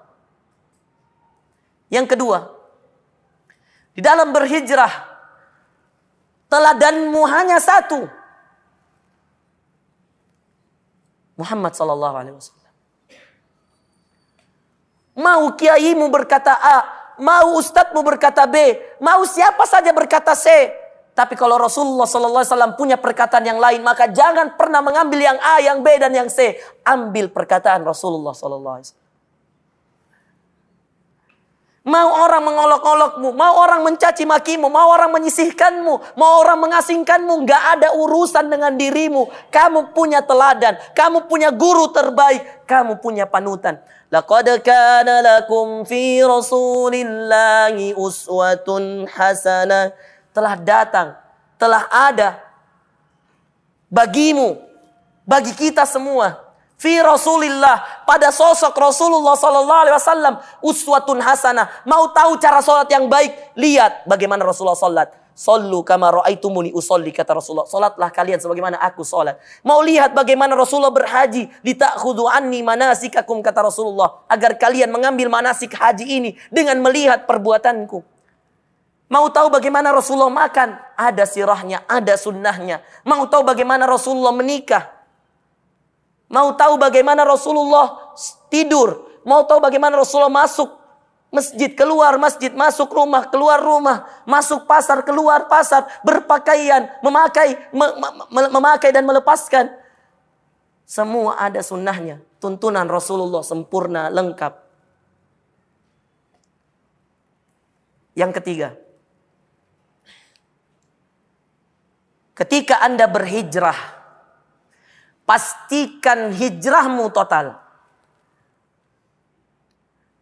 Yang kedua, di dalam berhijrah, teladanmu hanya satu. Muhammad sallallahu alaihi wasallam. Mau kiaimu berkata A, mau ustadzmu berkata B, mau siapa saja berkata C. Tapi kalau Rasulullah sallallahu alaihi wasallam punya perkataan yang lain, maka jangan pernah mengambil yang A, yang B dan yang C. Ambil perkataan Rasulullah sallallahu alaihi wasallam. Mau orang mengolok-olokmu, mau orang mencaci makimu, mau orang menyisihkanmu, mau orang mengasingkanmu, gak ada urusan dengan dirimu. Kamu punya teladan, kamu punya guru terbaik, kamu punya panutan. Laqad kana lakum fi Rasulillahi uswatun hasanah. Telah datang, telah ada bagimu, bagi kita semua, fi Rasulillah, pada sosok Rasulullah sallallahu alaihi wasallam, uswatun hasanah. Mau tahu cara salat yang baik? Lihat bagaimana Rasulullah salat. Sallu kama ra'aitumuni usolli, kata Rasulullah. Salatlah kalian sebagaimana aku salat. Mau lihat bagaimana Rasulullah berhaji? Litakhudhu anni manasikakum, kata Rasulullah, agar kalian mengambil manasik haji ini dengan melihat perbuatanku. Mau tahu bagaimana Rasulullah makan? Ada sirahnya, ada sunnahnya. Mau tahu bagaimana Rasulullah menikah? Mau tahu bagaimana Rasulullah tidur? Mau tahu bagaimana Rasulullah masuk masjid, keluar masjid, masuk rumah, keluar rumah, masuk pasar, keluar pasar, berpakaian, memakai dan melepaskan. Semua ada sunnahnya. Tuntunan Rasulullah sempurna, lengkap. Yang ketiga, ketika Anda berhijrah, pastikan hijrahmu total.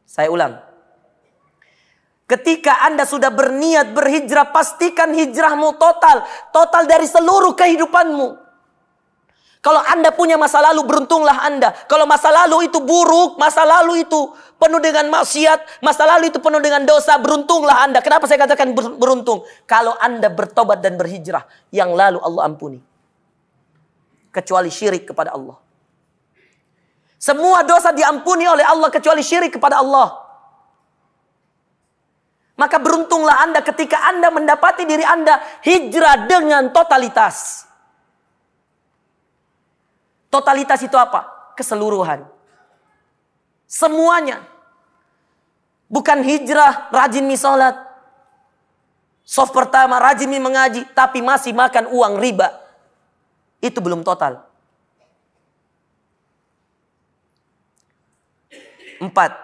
Saya ulang. Ketika Anda sudah berniat berhijrah, pastikan hijrahmu total. Total dari seluruh kehidupanmu. Kalau Anda punya masa lalu, beruntunglah Anda. Kalau masa lalu itu buruk, masa lalu itu penuh dengan maksiat, masa lalu itu penuh dengan dosa, beruntunglah Anda. Kenapa saya katakan beruntung? Kalau Anda bertobat dan berhijrah, yang lalu Allah ampuni. Kecuali syirik kepada Allah. Semua dosa diampuni oleh Allah kecuali syirik kepada Allah. Maka beruntunglah Anda ketika Anda mendapati diri Anda hijrah dengan totalitas. Totalitas itu apa? Keseluruhan. Semuanya. Bukan hijrah rajin mi sholat. Soft pertama rajin mi mengaji, tapi masih makan uang riba. Itu belum total. 4.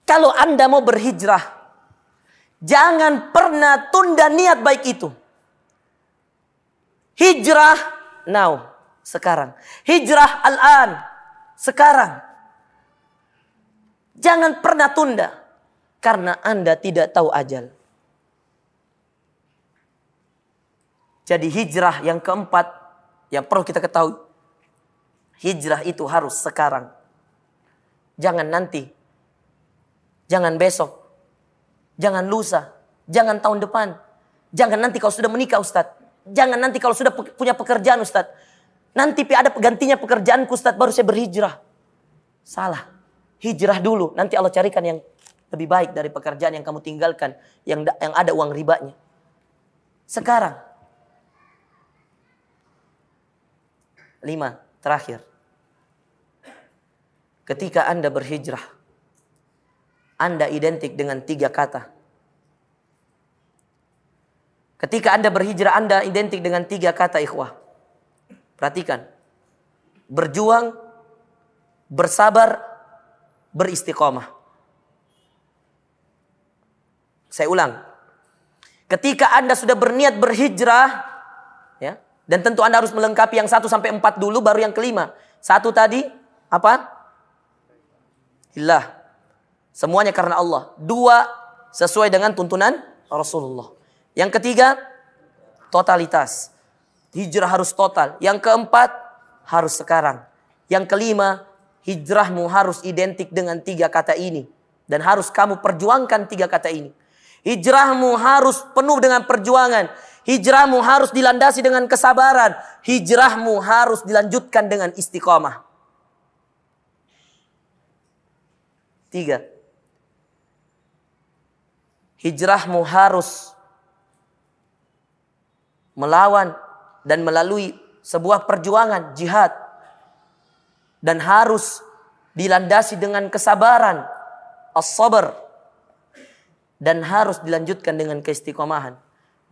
Kalau Anda mau berhijrah, jangan pernah tunda niat baik itu. Hijrah now, sekarang. Hijrah al-an, sekarang. Jangan pernah tunda, karena Anda tidak tahu ajal. Jadi hijrah yang keempat, yang perlu kita ketahui, hijrah itu harus sekarang. Jangan nanti. Jangan besok, jangan lusa, jangan tahun depan, jangan nanti kalau sudah menikah Ustadz, jangan nanti kalau sudah punya pekerjaan Ustadz, nanti ada gantinya pekerjaanku Ustadz baru saya berhijrah. Salah, hijrah dulu, nanti Allah carikan yang lebih baik dari pekerjaan yang kamu tinggalkan, yang ada uang ribanya. Sekarang. 5, terakhir. Ketika Anda berhijrah, Anda identik dengan 3 kata. Ketika Anda berhijrah, Anda identik dengan 3 kata, ikhwah. Perhatikan. Berjuang, bersabar, beristiqomah. Saya ulang. Ketika Anda sudah berniat berhijrah, ya, dan tentu Anda harus melengkapi yang 1 sampai 4 dulu, baru yang kelima. 1 tadi, apa? Lillah. Semuanya karena Allah. 2, sesuai dengan tuntunan Rasulullah. Yang ketiga, totalitas. Hijrah harus total. Yang keempat, harus sekarang. Yang kelima, hijrahmu harus identik dengan 3 kata ini. Dan harus kamu perjuangkan 3 kata ini. Hijrahmu harus penuh dengan perjuangan. Hijrahmu harus dilandasi dengan kesabaran. Hijrahmu harus dilanjutkan dengan istiqomah. 3. Hijrahmu harus melawan dan melalui sebuah perjuangan jihad. Dan harus dilandasi dengan kesabaran, as-sabr. Dan harus dilanjutkan dengan keistiqomahan.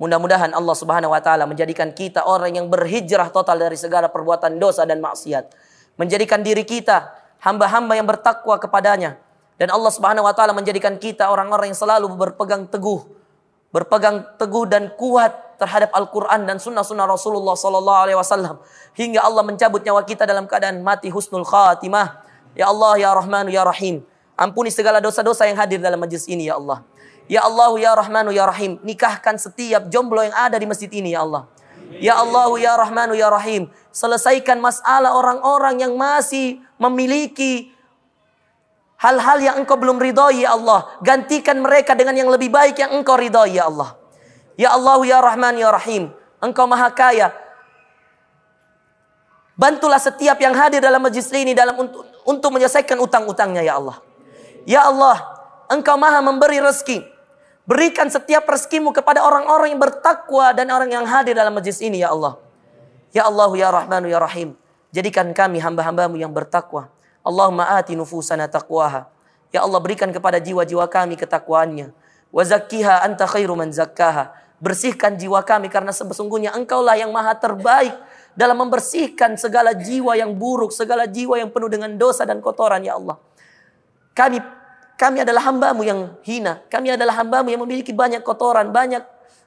Mudah-mudahan Allah Subhanahu wa taala menjadikan kita orang yang berhijrah total dari segala perbuatan dosa dan maksiat. Menjadikan diri kita hamba-hamba yang bertakwa kepadanya. Dan Allah Subhanahu wa taala menjadikan kita orang-orang yang selalu berpegang teguh dan kuat terhadap Al-Qur'an dan sunnah-sunnah Rasulullah sallallahu alaihi wasallam hingga Allah mencabut nyawa kita dalam keadaan mati husnul khatimah. Ya Allah, ya Rahmanu, ya Rahim, ampuni segala dosa-dosa yang hadir dalam majlis ini ya Allah. Ya Allah, ya Rahmanu, ya Rahim, nikahkan setiap jomblo yang ada di masjid ini ya Allah. Ya Allah, ya Rahmanu, ya Rahim, selesaikan masalah orang-orang yang masih memiliki hal-hal yang Engkau belum ridhoi ya Allah. Gantikan mereka dengan yang lebih baik yang Engkau ridhoi ya Allah. Ya Allah, ya Rahman, ya Rahim, Engkau Maha Kaya. Bantulah setiap yang hadir dalam majlis ini untuk menyelesaikan utang-utangnya ya Allah. Ya Allah, Engkau Maha memberi rezeki. Berikan setiap rezekimu kepada orang-orang yang bertakwa dan orang yang hadir dalam majlis ini ya Allah. Ya Allah, ya Rahmanu, ya Rahim, jadikan kami hamba-hambamu yang bertakwa. Allahumma ati nufusana taqwaha. Ya Allah, berikan kepada jiwa-jiwa kami ketakwaannya. Wa zakkiha anta khairu man zakkaha. Bersihkan jiwa kami karena sesungguhnya Engkaulah yang maha terbaik dalam membersihkan segala jiwa yang buruk, segala jiwa yang penuh dengan dosa dan kotoran ya Allah. Kami adalah hamba-Mu yang hina. Kami adalah hamba-Mu yang memiliki banyak kotoran, banyak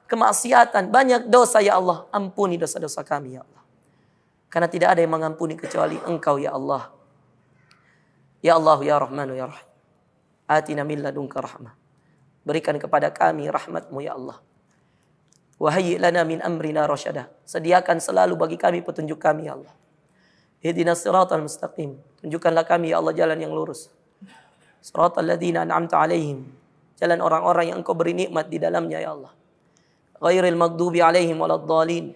kemaksiatan, banyak dosa ya Allah. Ampuni dosa-dosa kami ya Allah. Karena tidak ada yang mengampuni kecuali Engkau ya Allah. Ya Allah, ya Rahmanu, ya Rahim, atina min ladunka rahmah. Berikan kepada kami rahmat-Mu ya Allah. Wa hayyi lana min amrina rasyada. Sediakan selalu bagi kami petunjuk kami ya Allah. Ihdinas siratal mustaqim. Tunjukkanlah kami ya Allah jalan yang lurus. Siratal ladzina an'amta 'alaihim. Jalan orang-orang yang Engkau beri nikmat di dalamnya ya Allah. Ghairil maghdubi 'alaihim waladdallin.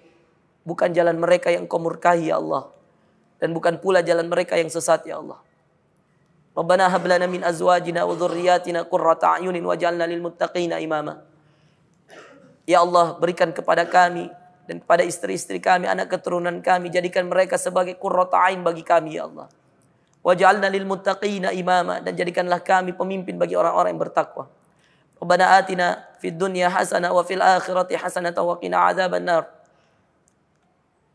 Bukan jalan mereka yang Engkau murkahi ya Allah, dan bukan pula jalan mereka yang sesat ya Allah. Rabbana hab lana min azwajina wa dhurriyyatina qurrata a'yunin waj'alna lil muttaqina imama. Ya Allah, berikan kepada kami dan kepada istri-istri kami, anak keturunan kami, jadikan mereka sebagai qurrata a'yun bagi kami ya Allah. Waj'alna lil muttaqina imama, dan jadikanlah kami pemimpin bagi orang-orang yang bertakwa. Rabbana atina fid dunya hasanah wa fil akhirati hasanah wa qina adzabannar.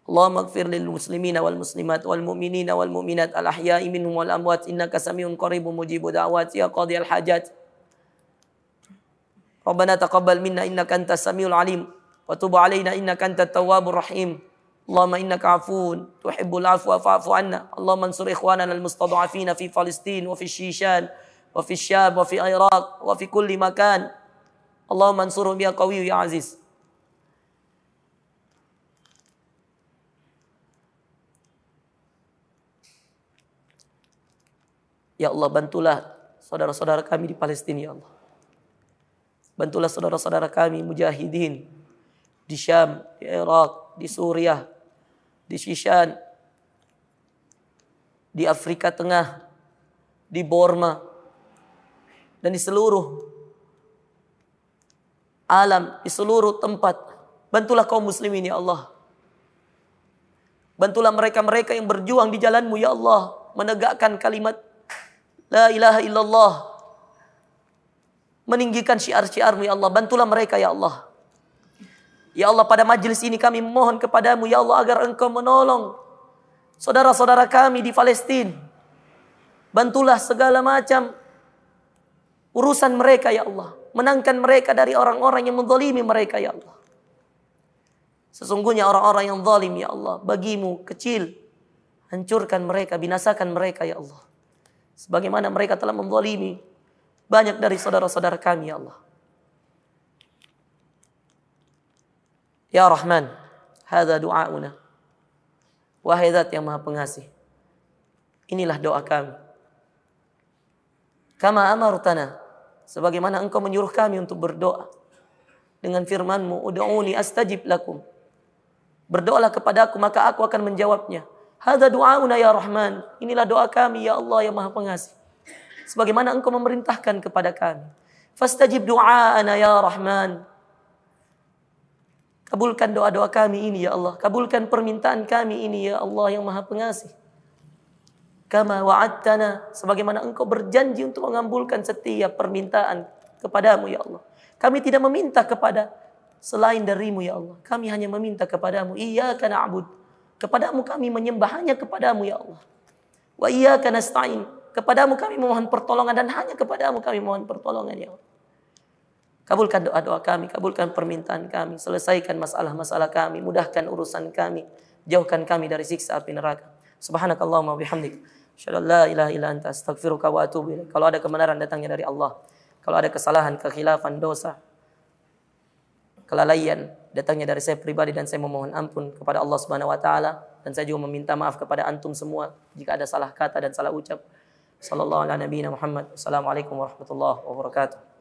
Allahumma ighfir lil muslimina wal muslimat wal mu'minina wal mu'minat al ahya'i minhum wal amwat innaka samiun qaribun mujibud da'wat ya qadiyal hajat. Rabbana taqabbal minna innaka antas samiul alim wa tub 'alaina innaka antat tawwabur rahim. Allahumma innaka 'afuwun tuhibbul 'afwa fa'fu 'anna. Allahumma ansur ikhwanana al-mustad'afina fi Palestin wa fi Shishan wa fi Syam wa fi Iraq wa fi kulli makan. Allahumma ansurhum ya qawiyyu ya aziz. Ya Allah, bantulah saudara-saudara kami di Palestina ya Allah. Bantulah saudara-saudara kami mujahidin di Syam, di Irak, di Suriah, di Shishan, di Afrika Tengah, di Burma, dan di seluruh alam, di seluruh tempat. Bantulah kaum muslimin ya Allah. Bantulah mereka-mereka yang berjuang di jalan-Mu ya Allah, menegakkan kalimat La ilaha illallah, meninggikan syiar-syiar-Mu ya Allah. Bantulah mereka ya Allah. Ya Allah, pada majelis ini kami memohon kepada-Mu ya Allah agar Engkau menolong saudara-saudara kami di Palestina. Bantulah segala macam urusan mereka ya Allah. Menangkan mereka dari orang-orang yang menzalimi mereka ya Allah. Sesungguhnya orang-orang yang zalim ya Allah, bagimu kecil. Hancurkan mereka, binasakan mereka ya Allah. Sebagaimana mereka telah menzalimi banyak dari saudara-saudara kami ya Allah. Ya Rahman, hadza du'auna. Wahai Zat yang Maha Pengasih, inilah doa kami. Kama amartana, sebagaimana Engkau menyuruh kami untuk berdoa dengan firman-Mu, ud'uni astajib lakum. Berdoalah kepadaku maka aku akan menjawabnya. Hadza du'auna ya Rahman, inilah doa kami ya Allah yang Maha Pengasih. Sebagaimana Engkau memerintahkan kepada kami. Fastajib du'aana ya Rahman. Kabulkan doa-doa kami ini ya Allah. Kabulkan permintaan kami ini ya Allah yang Maha Pengasih. Kama wa'adtana, sebagaimana Engkau berjanji untuk mengabulkan setiap permintaan kepadamu ya Allah. Kami tidak meminta kepada selain darimu ya Allah. Kami hanya meminta kepadamu. Iyyaka na'bud. Kepadamu kami menyembah, hanya kepadamu ya Allah. Wa iyyaka nasta'in. Kepadamu kami memohon pertolongan dan hanya kepadamu kami mohon pertolongan ya Allah. Kabulkan doa-doa kami, kabulkan permintaan kami, selesaikan masalah-masalah kami, mudahkan urusan kami, jauhkan kami dari siksa api neraka. Subhanakallahumma wabihamdik, asyhadu an la ilaha illa anta, astaghfiruka wa atubu ilaik. Kalau ada kebenaran datangnya dari Allah. Kalau ada kesalahan, kekhilafan, dosa, kelalaian datangnya dari saya pribadi dan saya memohon ampun kepada Allah Subhanahu wa taala, dan saya juga meminta maaf kepada antum semua jika ada salah kata dan salah ucap. Sallallahu alaihi Muhammad. Assalamualaikum warahmatullahi wabarakatuh.